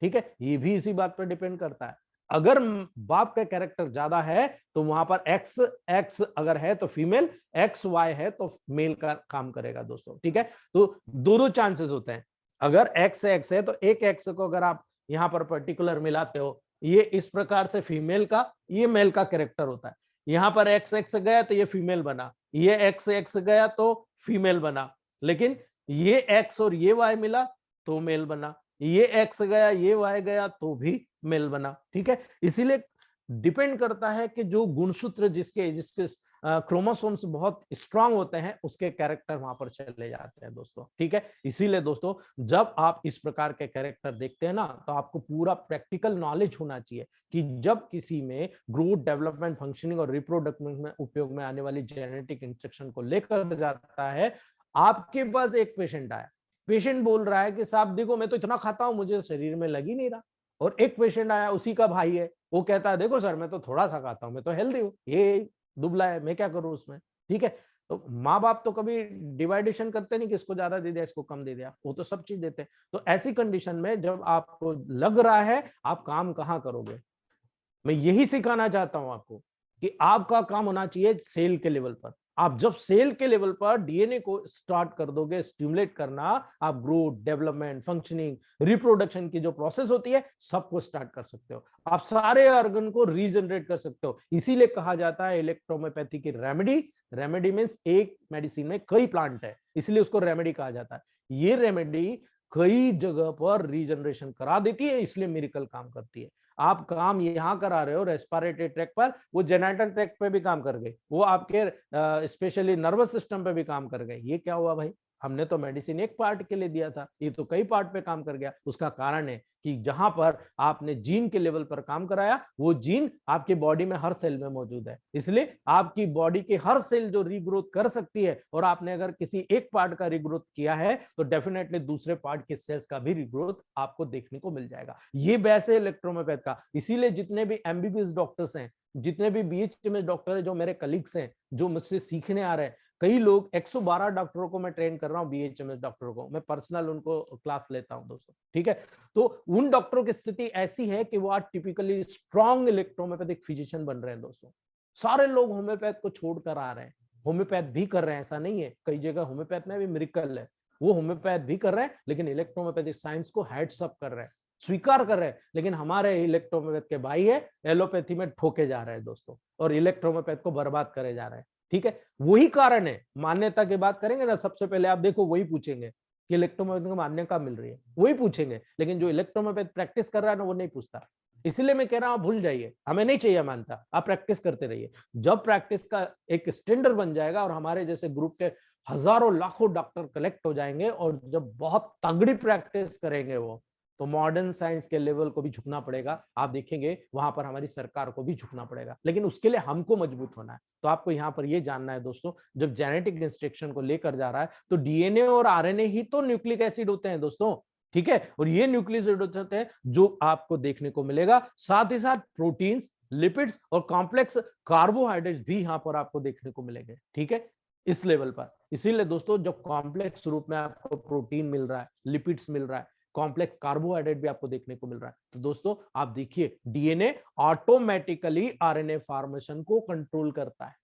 A: ठीक है, ये भी इसी बात पर डिपेंड करता है। अगर बाप का कैरेक्टर ज्यादा है तो वहां पर एक्स एक्स अगर है तो फीमेल, एक्स वाई है तो मेल का काम करेगा दोस्तों। ठीक है, तो दो चांसेस होते हैं, अगर एक्स एक्स है तो एक एक्स को अगर आप यहां पर पर्टिकुलर मिलाते हो, ये इस प्रकार से फीमेल का, ये मेल का कैरेक्टर होता है, यहां पर एक्स एक्स गया तो ये फीमेल बना, ये एक्स एक्स गया तो फीमेल बना, लेकिन ये एक्स और ये वाई मिला तो मेल बना, ये एक्स गया ये वाई गया तो भी मेल बना। ठीक है, इसीलिए डिपेंड करता है कि जो गुणसूत्र जिसके जिसके क्रोमोसोम्स बहुत स्ट्रांग होते हैं उसके कैरेक्टर वहां पर चले जाते हैं दोस्तों। ठीक है, इसीलिए दोस्तों जब आप इस प्रकार के कैरेक्टर देखते हैं ना तो आपको पूरा प्रैक्टिकल नॉलेज होना चाहिए कि जब किसी में ग्रोथ, डेवलपमेंट, फंक्शनिंग और रिप्रोडक्शन में उपयोग में आने वाली जेनेटिक इंस्ट्रक्शन को लेकर जाता है। आपके पास एक पेशेंट आया, पेशेंट बोल रहा है कि साहब देखो मैं तो इतना खाता हूं मुझे शरीर में लग ही नहीं रहा, और एक पेशेंट आया उसी का भाई है, वो कहता है देखो सर मैं तो थोड़ा सा खाता हूं, मैं तो हेल्दी हूँ, ये दुबला है, मैं क्या करूं उसमें। ठीक है, तो माँ बाप तो कभी डिवाइडेशन करते नहीं कि इसको ज्यादा दे दिया इसको कम दे दिया, वो तो सब चीज देते हैं। तो ऐसी कंडीशन में जब आपको लग रहा है आप काम कहाँ करोगे, मैं यही सिखाना चाहता हूं आपको कि आपका काम होना चाहिए सेल के लेवल पर, आप जब सेल के लेवल पर डीएनए को स्टार्ट कर दोगे स्टिमुलेट करना, आप ग्रोथ, डेवलपमेंट, फंक्शनिंग, रिप्रोडक्शन की जो प्रोसेस होती है सबको स्टार्ट कर सकते हो। आप सारे ऑर्गन को रीजनरेट कर सकते हो। इसीलिए कहा जाता है इलेक्ट्रोहोम्योपैथी की रेमेडी। रेमेडी मींस एक मेडिसिन में कई प्लांट है, इसलिए उसको रेमेडी कहा जाता है। ये रेमेडी कई जगह पर रीजनरेशन करा देती है, इसलिए मिरेकल काम करती है। आप काम यहां करा रहे हो रेस्पिरेटरी ट्रैक पर, वो जेनेटल ट्रैक पे भी काम कर गई, वो आपके स्पेशली नर्वस सिस्टम पे भी काम कर गए। ये क्या हुआ भाई, हमने तो मेडिसिन एक पार्ट के लिए दिया था, ये तो कई पार्ट पे काम कर गया। उसका कारण है कि जहां पर आपने जीन के लेवल पर काम कराया, वो जीन आपकी बॉडी में हर सेल में मौजूद है। इसलिए आपकी बॉडी की हर सेल जो रीग्रोथ कर सकती है, और आपने अगर किसी एक पार्ट का रीग्रोथ किया है तो डेफिनेटली दूसरे पार्ट के सेल्स का भी रीग्रोथ आपको देखने को मिल जाएगा। ये बेस है इलेक्ट्रोहोम्योपैथ का। इसीलिए जितने भी एमबीबीएस डॉक्टर्स हैं, जितने भी बीएचएमएस डॉक्टर हैं, जो मेरे कलीग्स हैं, जो मुझसे सीखने आ रहे हैं, कई लोग 112 डॉक्टरों को मैं ट्रेन कर रहा हूँ, बीएचएमएस डॉक्टरों को मैं पर्सनल उनको क्लास लेता हूँ दोस्तों, ठीक है। तो उन डॉक्टरों की स्थिति ऐसी है कि वो आज टिपिकली स्ट्रॉन्ग इलेक्ट्रोहोम्योपैथिक फिजिशियन बन रहे हैं दोस्तों। सारे लोग होम्योपैथ को छोड़कर आ रहे हैं, होम्योपैथ भी कर रहे हैं, ऐसा नहीं है। कई जगह होम्योपैथ में भी मिरेकल है, वो होम्योपैथ भी कर रहे हैं, लेकिन इलेक्ट्रोहोम्योपैथिक साइंस को हेड्स अप कर रहे हैं, स्वीकार कर रहे हैं। लेकिन हमारे इलेक्ट्रोहोम्योपैथ के भाई है एलोपैथी में ठोके जा रहे हैं दोस्तों, और इलेक्ट्रोहोम्योपैथ को बर्बाद करे जा रहे हैं, ठीक है। वही कारण है, मान्यता की बात करेंगे ना, सबसे पहले आप देखो वही पूछेंगे कि इलेक्ट्रोहोम्योपैथी को मान्यता मिल रही है, वही पूछेंगे। लेकिन जो इलेक्ट्रोहोम्योपैथ प्रैक्टिस कर रहा है ना, वो नहीं पूछता। इसलिए मैं कह रहा हूं भूल जाइए, हमें नहीं चाहिए मानता, आप प्रैक्टिस करते रहिए। जब प्रैक्टिस का एक स्टैंडर्ड बन जाएगा और हमारे जैसे ग्रुप के हजारों लाखों डॉक्टर कलेक्ट हो जाएंगे, और जब बहुत तगड़ी प्रैक्टिस करेंगे वो, तो मॉडर्न साइंस के लेवल को भी झुकना पड़ेगा। आप देखेंगे वहां पर हमारी सरकार को भी झुकना पड़ेगा, लेकिन उसके लिए हमको मजबूत होना है। तो आपको यहाँ पर ये जानना है दोस्तों, जब जेनेटिक इंस्ट्रक्शन को लेकर जा रहा है, तो डीएनए और आरएनए ही तो न्यूक्लिक एसिड होते हैं दोस्तों, ठीक है। और ये न्यूक्लिक एसिड होते हैं जो आपको देखने को मिलेगा, साथ ही साथ प्रोटीन्स, लिपिड्स और कॉम्प्लेक्स कार्बोहाइड्रेट्स भी यहाँ पर आपको देखने को मिलेंगे, ठीक है, इस लेवल पर। इसीलिए दोस्तों, जब कॉम्प्लेक्स रूप में आपको प्रोटीन मिल रहा है, लिपिड्स मिल रहा है, कॉम्प्लेक्स कार्बोहाइड्रेट भी आपको देखने को मिल रहा है, तो दोस्तों आप देखिए डीएनए ऑटोमेटिकली आरएनए फॉर्मेशन को कंट्रोल करता है।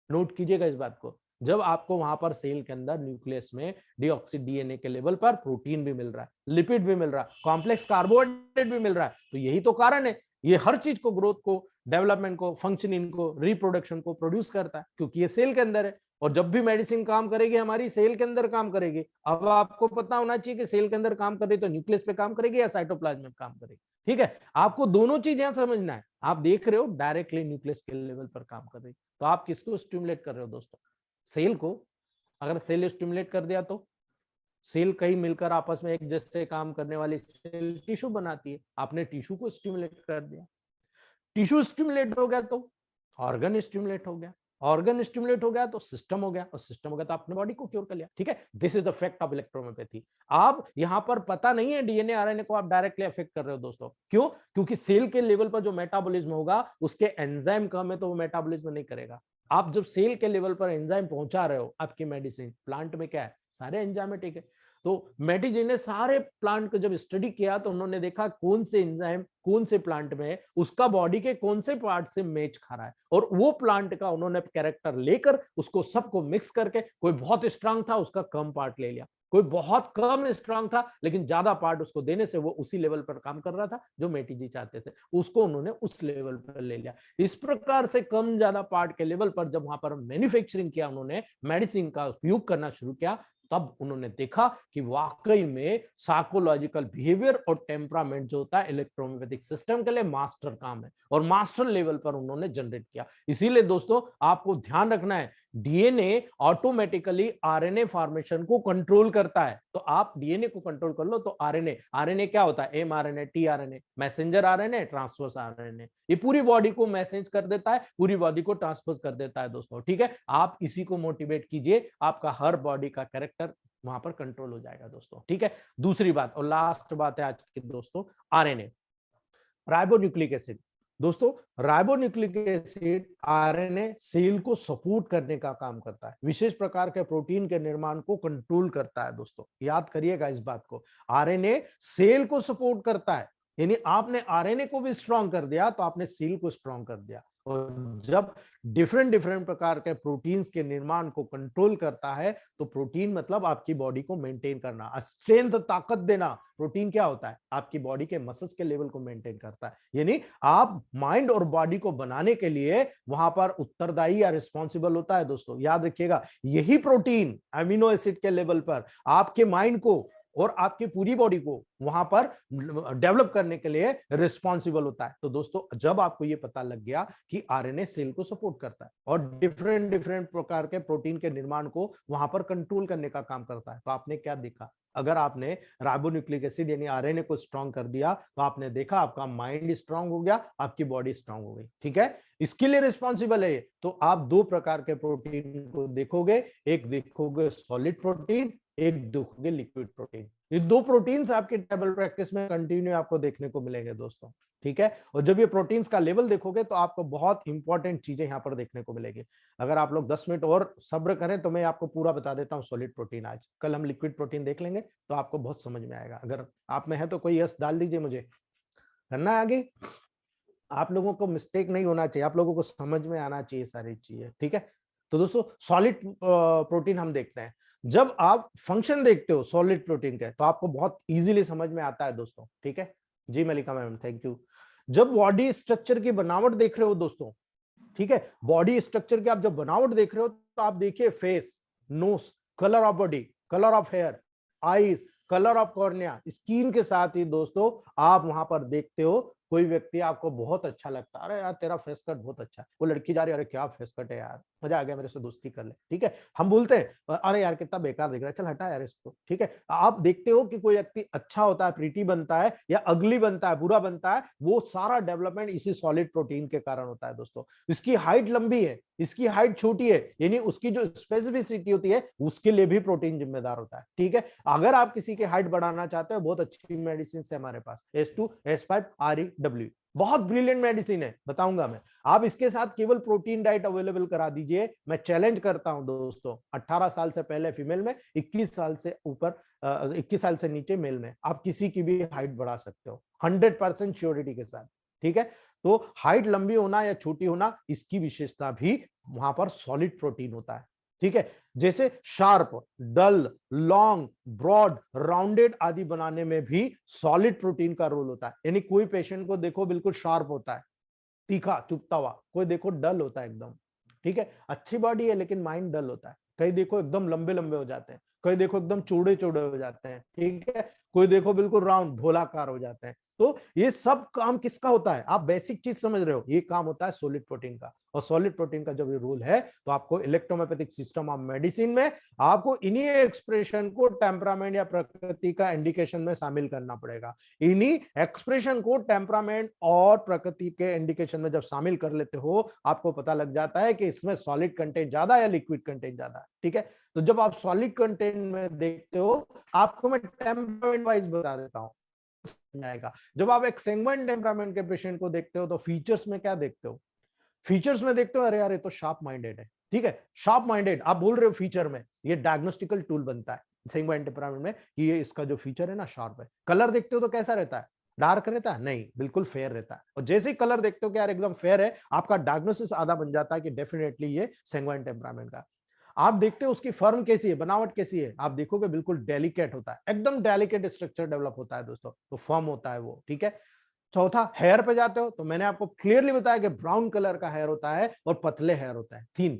A: नोट कीजिएगा इस बात को। जब आपको वहां पर सेल के अंदर न्यूक्लियस में डीऑक्सी डीएनए के लेवल पर प्रोटीन भी मिल रहा है, लिपिड भी मिल रहा है, कॉम्प्लेक्स कार्बोहाइड्रेट भी मिल रहा है, तो यही तो कारण है। ये हर चीज को, ग्रोथ को, डेवलपमेंट को, फंक्शनिंग को, रिप्रोडक्शन को प्रोड्यूस करता है, क्योंकि ये सेल के अंदर है। और जब भी मेडिसिन काम करेगी हमारी, सेल के अंदर काम करेगी। अब आपको पता होना चाहिए कि सेल के अंदर काम कर रही तो न्यूक्लियस पे काम करेगी या साइटोप्लाज्म में काम करेगी, ठीक है। आपको दोनों चीज यहां समझना है। आप देख रहे हो डायरेक्टली न्यूक्लियस के लेवल पर काम कर रही, तो आप किसको स्टिमुलेट कर रहे हो दोस्तों? सेल को। अगर सेल स्टिमुलेट कर दिया तो सेल कई मिलकर आपस में एक जैसे काम करने वाली सेल टिश्यू बनाती है, आपने टिश्यू को स्टिमुलेट कर दिया। टिश्यू स्टिमुलेट हो गया तो ऑर्गन स्टिमुलेट हो गया, ऑर्गन स्टिमुलेट हो गया तो सिस्टम हो गया, और सिस्टम हो गया तो आपने बॉडी को क्योर कर लिया, ठीक है। This is the fact of electrohomeopathy. आप यहां पर पता नहीं है डीएनए आरएनए को आप डायरेक्टली अफेक्ट कर रहे हो दोस्तों। क्यों? क्योंकि सेल के लेवल पर जो मेटाबॉलिज्म होगा, उसके एंजाइम कम है तो वो मेटाबॉलिज्म नहीं करेगा। आप जब सेल के लेवल पर एंजाइम पहुंचा रहे हो, आपकी मेडिसिन प्लांट में क्या है, सारे एंजाइमेटिक है। तो मेडिजी ने सारे प्लांट को जब स्टडी किया, तो उन्होंने देखा कौन से एंजाइम कौन से प्लांट में है, उसका बॉडी के कौन से पार्ट से मैच खा रहा है, और वो प्लांट का उन्होंने कैरेक्टर लेकर उसको सबको मिक्स करके, कोई बहुत स्ट्रांग था उसका कम पार्ट ले लिया, कोई बहुत कम स्ट्रांग था लेकिन ज्यादा पार्ट उसको देने से वो उसी लेवल पर काम कर रहा था जो मेटीजी चाहते थे, उसको उन्होंने उस लेवल पर ले लिया। इस प्रकार से कम ज्यादा पार्ट के लेवल पर जब वहां पर मैन्युफैक्चरिंग किया, उन्होंने मेडिसिन का उपयोग करना शुरू किया, तब उन्होंने देखा कि वाकई में साइकोलॉजिकल बिहेवियर और टेम्परामेंट जो होता है इलेक्ट्रोहोम्योपैथिक सिस्टम के लिए मास्टर काम है, और मास्टर लेवल पर उन्होंने जनरेट किया। इसीलिए दोस्तों आपको ध्यान रखना है, डीएनए ऑटोमेटिकली आरएनए फॉर्मेशन को कंट्रोल करता है। तो आप डीएनए को कंट्रोल कर लो तो आरएनए, आरएनए क्या होता है, mRNA, tRNA, messenger RNA, transfers RNA, ये पूरी बॉडी को मैसेज कर देता है, पूरी बॉडी को ट्रांसफर कर देता है दोस्तों, ठीक है। आप इसी को मोटिवेट कीजिए, आपका हर बॉडी का कैरेक्टर वहां पर कंट्रोल हो जाएगा दोस्तों, ठीक है। दूसरी बात और लास्ट बात है आज की दोस्तों, आरएनए, राइबोन्यूक्लिक एसिड। दोस्तों राइबोन्यूक्लिक एसिड आरएनए सेल को सपोर्ट करने का काम करता है, विशेष प्रकार के प्रोटीन के निर्माण को कंट्रोल करता है दोस्तों, याद करिएगा इस बात को। आरएनए सेल को सपोर्ट करता है, यानी आपने आरएनए को भी स्ट्रांग कर दिया तो आपने सेल को स्ट्रांग कर दिया, और जब डिफरेंट डिफरेंट प्रकार के प्रोटीन्स के निर्माण को कंट्रोल करता है, तो प्रोटीन मतलब आपकी बॉडी को मेंटेन करना, स्ट्रेंथ, ताकत देना। प्रोटीन क्या होता है? आपकी बॉडी के मसल्स के लेवल को मेंटेन करता है। यानी आप माइंड और बॉडी को बनाने के लिए वहां पर उत्तरदायी या रिस्पॉन्सिबल होता है। दोस्तों याद रखिएगा, यही प्रोटीन अमीनो एसिड के लेवल पर आपके माइंड को और आपकी पूरी बॉडी को वहां पर डेवलप करने के लिए रिस्पॉन्सिबल होता है। तो दोस्तों जब आपको ये पता लग गया कि आरएनए सेल को सपोर्ट करता है और डिफरेंट डिफरेंट प्रकार के प्रोटीन के निर्माण को वहां पर कंट्रोल करने का काम करता है, तो आपने क्या देखा? अगर आपने राइबोन्यूक्लिक एसिड यानी आरएनए को स्ट्रॉन्ग कर दिया, तो आपने देखा आपका माइंड स्ट्रांग हो गया, आपकी बॉडी स्ट्रांग हो गई। ठीक है, इसके लिए रिस्पॉन्सिबल है। तो आप दो प्रकार के प्रोटीन को देखोगे, एक देखोगे सॉलिड प्रोटीन, एक देखोगे लिक्विड प्रोटीन। ये दो प्रोटीन्स आपके टेबल प्रैक्टिस में कंटिन्यू आपको देखने को मिलेंगे दोस्तों। ठीक है, और जब ये प्रोटीन्स का लेवल देखोगे तो आपको बहुत इंपॉर्टेंट चीजें यहाँ पर देखने को मिलेगी। अगर आप लोग 10 मिनट और सब्र करें तो मैं आपको पूरा बता देता हूँ सॉलिड प्रोटीन। आज कल हम लिक्विड प्रोटीन देख लेंगे तो आपको बहुत समझ में आएगा। अगर आप में है तो कोई यस डाल दीजिए, मुझे करना है आगे। आप लोगों को मिस्टेक नहीं होना चाहिए, आप लोगों को समझ में आना चाहिए सारी चीजें। ठीक है, तो दोस्तों सॉलिड प्रोटीन हम देखते हैं। जब आप फंक्शन देखते हो सॉलिड प्रोटीन के, तो आपको बहुत इजीली समझ में आता है दोस्तों। ठीक है जी मलिका मैम, थैंक यू। जब बॉडी स्ट्रक्चर की बनावट देख रहे हो दोस्तों, ठीक है, बॉडी स्ट्रक्चर की आप जब बनावट देख रहे हो तो आप देखिए face, nose, colour of body, colour of hair, eyes, colour of cornea, skin के साथ ही दोस्तों आप वहां पर देखते हो कोई व्यक्ति आपको बहुत अच्छा लगता है, अरे यार तेरा फेस कट बहुत अच्छा है। वो लड़की जा रही है, अरे क्या फेस कट है यार, मजा आ गया, मेरे से दोस्ती कर ले। ठीक है, हम बोलते हैं अरे यार कितना बेकार दिख रहा है, चल हटा यार इसको। ठीक है, आप देखते हो कि कोई व्यक्ति अच्छा होता है, प्रीटी बनता है या अगली बनता है, बुरा बनता है, वो सारा डेवलपमेंट इसी सॉलिड प्रोटीन के कारण होता है दोस्तों। इसकी हाइट लंबी है, इसकी हाइट छोटी है, यानी उसकी जो स्पेसिफिसिटी होती है उसके लिए भी प्रोटीन जिम्मेदार होता है। ठीक है, अगर आप किसी की हाइट बढ़ाना चाहते हो, बहुत अच्छी मेडिसिन है हमारे पास, S2 S5 REW, बहुत ब्रिलियंट मेडिसिन है, बताऊंगा मैं। आप इसके साथ केवल प्रोटीन डाइट अवेलेबल करा दीजिए। मैं चैलेंज करता हूं दोस्तों, 18 साल से पहले फीमेल में, 21 साल से ऊपर 21 साल से नीचे मेल में आप किसी की भी हाइट बढ़ा सकते हो 100% श्योरिटी के साथ। ठीक है, तो हाइट लंबी होना या छोटी होना, इसकी विशेषता भी वहां पर सॉलिड प्रोटीन होता है। ठीक है, जैसे शार्प, डल, लॉन्ग, ब्रॉड, राउंडेड आदि बनाने में भी सॉलिड प्रोटीन का रोल होता है। यानी कोई पेशेंट को देखो बिल्कुल शार्प होता है, तीखा चुभता हुआ, कोई देखो डल होता है एकदम। ठीक है, अच्छी बॉडी है लेकिन माइंड डल होता है। कई देखो एकदम लंबे लंबे हो जाते हैं, कई देखो एकदम चौड़े चौड़े हो जाते हैं। ठीक है, कोई देखो बिल्कुल राउंड भोलाकार हो जाते हैं। तो ये सब काम किसका होता है? आप बेसिक चीज समझ रहे हो, ये काम होता है सॉलिड प्रोटीन का। और सॉलिड प्रोटीन का जब ये रोल है, तो आपको इलेक्ट्रोमाइग्नेटिक सिस्टम ऑफ मेडिसिन में आपको इन्हीं एक्सप्रेशन को टेम्परामेंट या प्रकृति का इंडिकेशन में शामिल करना पड़ेगा। इन्हीं एक्सप्रेशन को टेम्परामेंट और प्रकृति के इंडिकेशन में जब शामिल कर लेते हो, आपको पता लग जाता है कि इसमें सॉलिड कंटेंट ज्यादा या लिक्विड कंटेंट ज्यादा है। ठीक है, तो जब आप सॉलिड कंटेंट में देखते हो, आपको मैं टेम्परामेंट वाइज बता देता हूं, आएगा। जब आप एक सैंग्वाइन टेम्परामेंट के पेशेंट को देखते हो, तो फीचर्स में क्या देखते हो? फीचर्स में देखते हो अरे यार ये तो शार्प माइंडेड है। ठीक है, शार्प माइंडेड आप बोल रहे हो फीचर में, ये डायग्नोस्टिकल टूल बनता है सैंग्वाइन टेम्परामेंट में कि ये इसका जो फीचर है ना शार्प है। कलर देखते हो तो कैसा रहता है? डार्क रहता है? नहीं, बिल्कुल फेयर रहता है। और जैसे ही कलर देखते हो कि यार एकदम फेयर है, आपका डायग्नोसिस आधा बन जाता है कि डेफिनेटली ये सैंग्वाइन टेम्परामेंट का। आप देखते हो उसकी फर्म कैसी है, बनावट कैसी है, आप देखोगे बिल्कुल डेलिकेट होता है, एकदम डेलिकेट स्ट्रक्चर डेवलप होता है दोस्तों, तो फर्म होता है वो। ठीक है, चौथा हेयर पे जाते हो तो मैंने आपको क्लियरली बताया कि ब्राउन कलर का हेयर होता है और पतले हेयर होता है, थीन।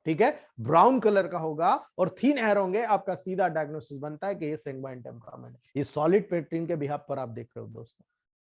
A: ठीक है, ब्राउन कलर का होगा और थीन हेयर होंगे, आपका सीधा डायग्नोसिस बनता है कि ये सैंग्वाइन टेम्परामेंट है। ये सॉलिड प्रोटीन के बिहाफ पर आप देख रहे हो दोस्तों।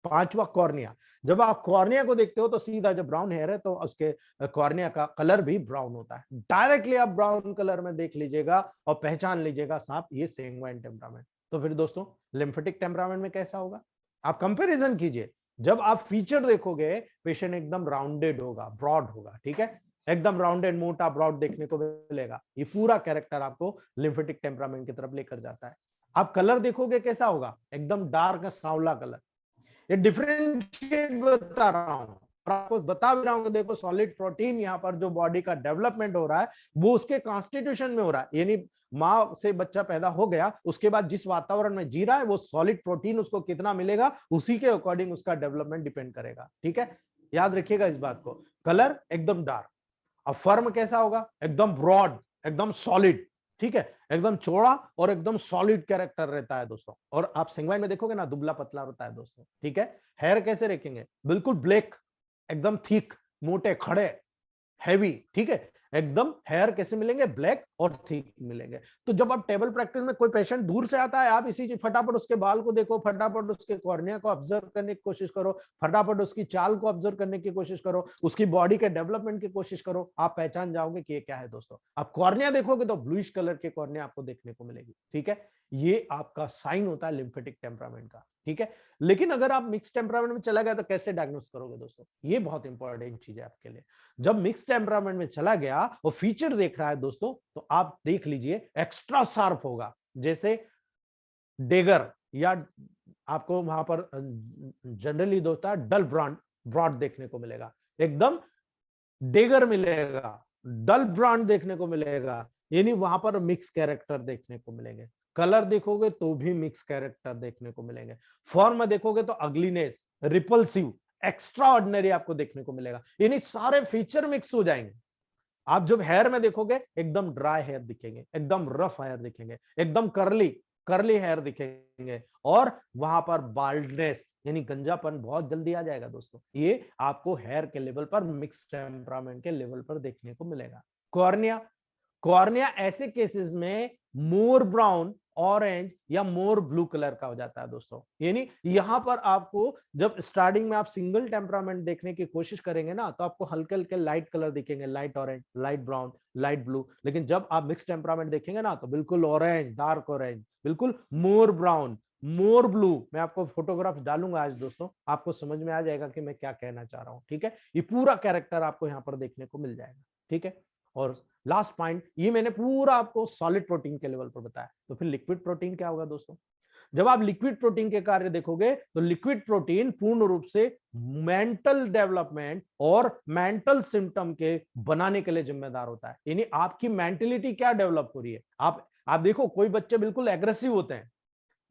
A: पांचवा कॉर्निया, जब आप कॉर्निया को देखते हो तो सीधा जब ब्राउन हेयर है तो उसके कॉर्निया का कलर भी ब्राउन होता है। डायरेक्टली आप ब्राउन कलर में देख लीजिएगा और पहचान लीजिएगा साहब ये सैंग्वाइन टेम्परामेंट। तो फिर दोस्तों लिम्फेटिक टेम्परामेंट में कैसा होगा? आप कंपैरिजन कीजिए, जब आप फीचर देखोगे पेशेंट एकदम राउंडेड होगा, ब्रॉड होगा। ठीक है, एकदम राउंडेड, मोटा, ब्रॉड देखने को मिलेगा। ये पूरा कैरेक्टर आपको लिम्फेटिक टेम्परामेंट की तरफ लेकर जाता है। आप कलर देखोगे कैसा होगा? एकदम डार्क सांवला कलर। ये डिफरेंशिएट बता रहा हूं और आपको बता भी रहा हूं कि देखो सॉलिड प्रोटीन यहाँ पर जो बॉडी का डेवलपमेंट हो रहा है वो उसके कॉन्स्टिट्यूशन में हो रहा है। यानी माँ से बच्चा पैदा हो गया, उसके बाद जिस वातावरण में जी रहा है वो सॉलिड प्रोटीन उसको कितना मिलेगा, उसी के अकॉर्डिंग उसका डेवलपमेंट डिपेंड करेगा। ठीक है, याद रखिएगा इस बात को, कलर एकदम डार्क। अब फर्म कैसा होगा, एकदम ब्रॉड, एकदम सॉलिड, ठीक है, एकदम चौड़ा और एकदम सॉलिड कैरेक्टर रहता है दोस्तों। और आप सिंगवाइन में देखोगे ना, दुबला पतला होता है दोस्तों, ठीक है। हेयर कैसे रखेंगे, बिल्कुल ब्लैक, एकदम थिक, मोटे, खड़े, हैवी, ठीक है, एकदम हेयर कैसे मिलेंगे, ब्लैक और थिक मिलेंगे। तो जब आप टेबल प्रैक्टिस में कोई पेशेंट दूर से आता है, आप इसी चीज फटाफट उसके बाल को देखो, फटाफट उसके कॉर्निया को ऑब्जर्व करने की कोशिश करो, फटाफट उसकी चाल को ऑब्जर्व करने की कोशिश करो, उसकी बॉडी के डेवलपमेंट की कोशिश करो, आप पहचान जाओगे कि ये क्या है दोस्तों। आप कॉर्निया देखोगे तो ब्लूइश कलर के कॉर्निया आपको देखने को मिलेगी, ठीक है। ये आपका साइन होता है लिम्फेटिक टेम्परामेंट का, ठीक है। लेकिन अगर आप मिक्स टेम्परामेंट में चला गया तो कैसे डायग्नोस करोगे दोस्तों, ये बहुत इंपॉर्टेंट चीज है आपके लिए। जब मिक्स टेम्परामेंट में चला गया और फीचर देख रहा है दोस्तों, तो आप देख लीजिए एक्स्ट्रा शार्प होगा, जैसे डेगर, या आपको वहां पर जनरली होता है डल ब्रॉड, ब्रॉड देखने को मिलेगा, एकदम डेगर मिलेगा, डल ब्रॉड देखने को मिलेगा, यानी वहां पर मिक्स कैरेक्टर देखने को मिलेंगे। कलर देखोगे तो भी मिक्स कैरेक्टर देखने को मिलेंगे। फॉर्म देखोगे तो अगलीनेस, रिपल्सिव, एक्स्ट्रा ऑर्डिनरी आपको देखने को मिलेगा, यानी सारे फीचर मिक्स हो जाएंगे। आप जब हेयर में देखोगे एकदम ड्राई हेयर दिखेंगे, एकदम रफ हेयर दिखेंगे, एकदम कर्ली कर्ली हेयर दिखेंगे, और वहां पर बाल्डनेस यानी गंजापन बहुत जल्दी आ जाएगा दोस्तों। ये आपको हेयर के लेवल पर, मिक्स टेम्परामेंट के लेवल पर देखने को मिलेगा। कॉर्निया, कॉर्निया ऐसे केसेस में मोर ब्राउन, ऑरेंज या मोर ब्लू कलर का हो जाता है दोस्तों। यानी यहां पर आपको जब स्टार्टिंग में आप सिंगल टेम्परामेंट देखने की कोशिश करेंगे ना, तो आपको हल्के हल्के लाइट कलर दिखेंगे, light orange, light brown, light blue. लेकिन जब आप मिक्स टेम्परामेंट देखेंगे ना, तो बिल्कुल ऑरेंज, डार्क ऑरेंज, बिल्कुल मोर ब्राउन, मोर ब्लू। मैं आपको फोटोग्राफ डालूंगा आज दोस्तों, आपको समझ में आ जाएगा कि मैं क्या कहना चाह रहा हूं, ठीक है। ये पूरा कैरेक्टर आपको यहाँ पर देखने को मिल जाएगा, ठीक है। और लास्ट पॉइंट, ये मैंने पूरा आपको सॉलिड प्रोटीन के लेवल पर बताया, तो फिर लिक्विड प्रोटीन क्या होगा दोस्तों। जब आप लिक्विड प्रोटीन के कार्य देखोगे, तो लिक्विड प्रोटीन पूर्ण रूप से मेंटल डेवलपमेंट और मेंटल सिम्टम के बनाने के लिए जिम्मेदार होता है। यानी आपकी मेंटेलिटी क्या डेवलप हो रही है। आप देखो, कोई बच्चे बिल्कुल एग्रेसिव होते हैं,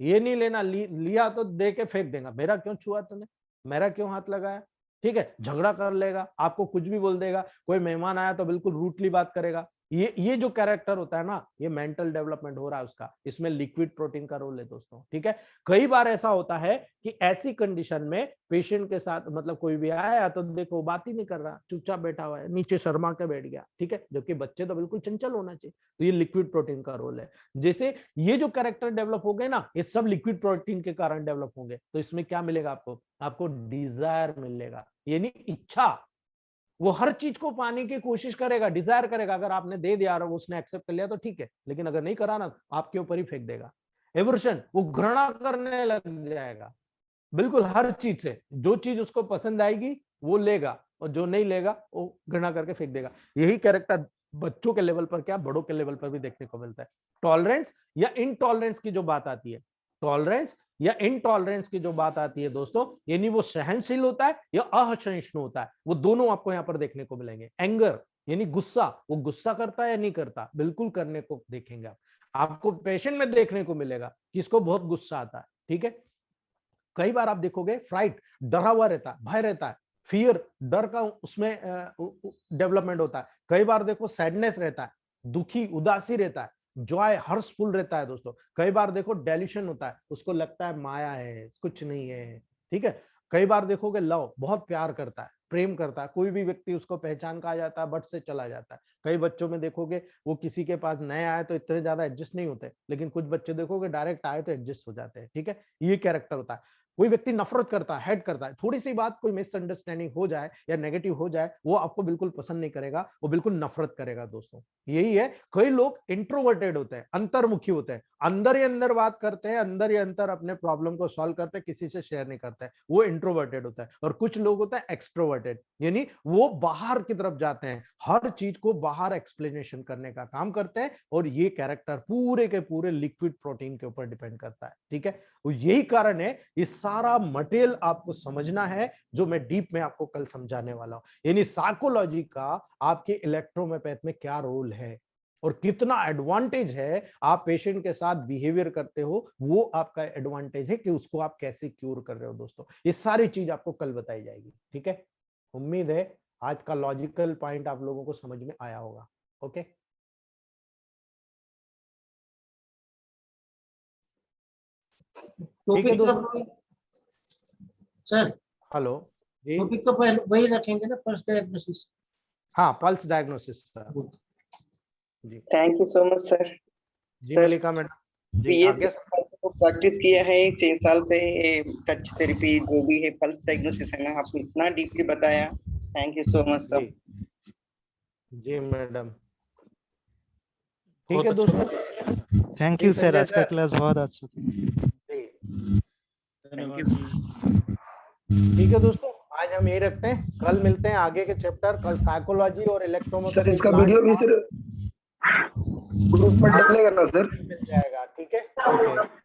A: ये नहीं लेना, लिया तो दे के फेंक देगा, मेरा क्यों छुआ तूने, मेरा क्यों हाथ लगाया, ठीक है, झगड़ा कर लेगा, आपको कुछ भी बोल देगा। कोई मेहमान आया तो बिल्कुल रूटली बात करेगा। ये जो कैरेक्टर होता है ना, ये मेंटल डेवलपमेंट हो रहा है उसका, इसमें लिक्विड प्रोटीन का रोल है दोस्तों, ठीक है। कई बार ऐसा होता है कि ऐसी कंडीशन में पेशेंट के साथ, मतलब कोई भी आया तो देखो बात ही नहीं कर रहा, चुपचाप बैठा हुआ है, नीचे शर्मा के बैठ गया, ठीक है, जबकि बच्चे तो बिल्कुल चंचल होना चाहिए। तो ये लिक्विड प्रोटीन का रोल है। जैसे ये जो कैरेक्टर डेवलप हो गए ना, ये सब लिक्विड प्रोटीन के कारण डेवलप होंगे। तो इसमें क्या मिलेगा आपको, आपको डिजायर मिलेगा, यानी इच्छा। वो हर चीज को पाने की कोशिश करेगा, डिजायर करेगा। अगर आपने दे दिया और उसने एक्सेप्ट कर लिया तो ठीक है, लेकिन अगर नहीं करा ना, आपके ऊपर ही फेंक देगा। एवर्शन, वो घृणा करने लग जाएगा, बिल्कुल हर चीज से। जो चीज उसको पसंद आएगी वो लेगा, और जो नहीं लेगा वो घृणा करके फेंक देगा। यही कैरेक्टर बच्चों के लेवल पर क्या, बड़ों के लेवल पर भी देखने को मिलता है। टॉलरेंस या इनटॉलरेंस की जो बात आती है, टॉलरेंस या इनटॉलरेंस की जो बात आती है दोस्तों, यानी वो सहनशील होता है या असहिष्णु होता है, वो दोनों आपको यहाँ पर देखने को मिलेंगे। एंगर यानी गुस्सा, वो गुस्सा करता है या नहीं करता, बिल्कुल करने को देखेंगे आप। आपको पेशेंट में देखने को मिलेगा कि इसको बहुत गुस्सा आता है, ठीक है। कई बार आप देखोगे फ्राइट, डरा हुआ रहता है, भय रहता है, फियर, डर का उसमें डेवलपमेंट होता है। कई बार देखो सैडनेस रहता है, दुखी, उदासी रहता है, जॉय, हर्षफुल रहता है दोस्तों। कई बार देखो डेल्यूशन होता है, उसको लगता है माया है, कुछ नहीं है, ठीक है। कई बार देखोगे लव, बहुत प्यार करता है, प्रेम करता है, कोई भी व्यक्ति उसको पहचान का आ जाता है, बट से चला जाता है। कई बच्चों में देखोगे वो किसी के पास नए आए तो इतने ज्यादा एडजस्ट नहीं होते, लेकिन कुछ बच्चे देखोगे डायरेक्ट आए तो एडजस्ट हो जाते हैं, ठीक है। ये कैरेक्टर होता है। कोई व्यक्ति नफरत करता है, हेट करता है, थोड़ी सी बात कोई मिसअंडरस्टैंडिंग हो जाए या नेगेटिव हो जाए, वो आपको बिल्कुल पसंद नहीं करेगा, वो बिल्कुल नफरत करेगा दोस्तों। यही है। कई लोग इंट्रोवर्टेड होते हैं, अंतर्मुखी होते हैं, अंदर ही अंदर बात करते हैं, अंदर ही अंदर अपने प्रॉब्लम को सॉल्व करते हैं, किसी से शेयर नहीं करते हैं, वो इंट्रोवर्टेड होता है। और कुछ लोग होता है एक्सट्रोवर्टेड, यानी वो बाहर की तरफ जाते हैं, हर चीज को बाहर एक्सप्लेनेशन करने का काम करते हैं। और ये कैरेक्टर पूरे के पूरे लिक्विड प्रोटीन के ऊपर डिपेंड करता है, ठीक है। तो यही कारण है, ये सारा मटेरियल आपको समझना है, जो मैं डीप में आपको कल समझाने वाला हूं। यानी साइकोलॉजी का आपके इलेक्ट्रोमैथ में क्या रोल है और कितना एडवांटेज है, आप पेशेंट के साथ बिहेवियर करते हो, वो आपका एडवांटेज है कि उसको आप कैसे क्यूर कर रहे हो दोस्तों। ये सारी चीज आपको कल बताई जाएगी, ठीक है। उम्मीद है आज का लॉजिकल पॉइंट आप लोगों को समझ में आया होगा। ओके, ठीक है दोस्तों।
B: सर
A: हेलो जी,
B: टॉपिक तो पहले वही रखेंगे ना, फर्स्ट डायग्नोसिस।
A: हाँ पल्स डायग्नोसिस सर जी।
C: Thank you so much sir.
A: जी
C: सर,
A: मलिका मैडम जी,
C: ये
A: आगे
C: प्रैक्टिस किया है 6 साल से, टच थेरेपी जो भी है, पल्स डायग्नोसिस है ना, आपने इतना डीपली बताया। Thank you so much sir.
A: जी मैडम, ठीक है दोस्तों।
D: थैंक यू
A: जी,
D: सर,
A: संजय
D: आज का
A: सर।
D: क्लास बहुत अच्छा था।
A: जी,
C: थैंक यू।
A: ठीक है दोस्तों, आज हम यही रखते हैं, कल मिलते हैं आगे के चैप्टर। कल साइकोलॉजी और
E: सर
A: इलेक्ट्रोमोटिव
E: इसका वीडियो भी सर ग्रुप में डलेगा ना सर?
A: मिल जाएगा, ठीक है, ओके।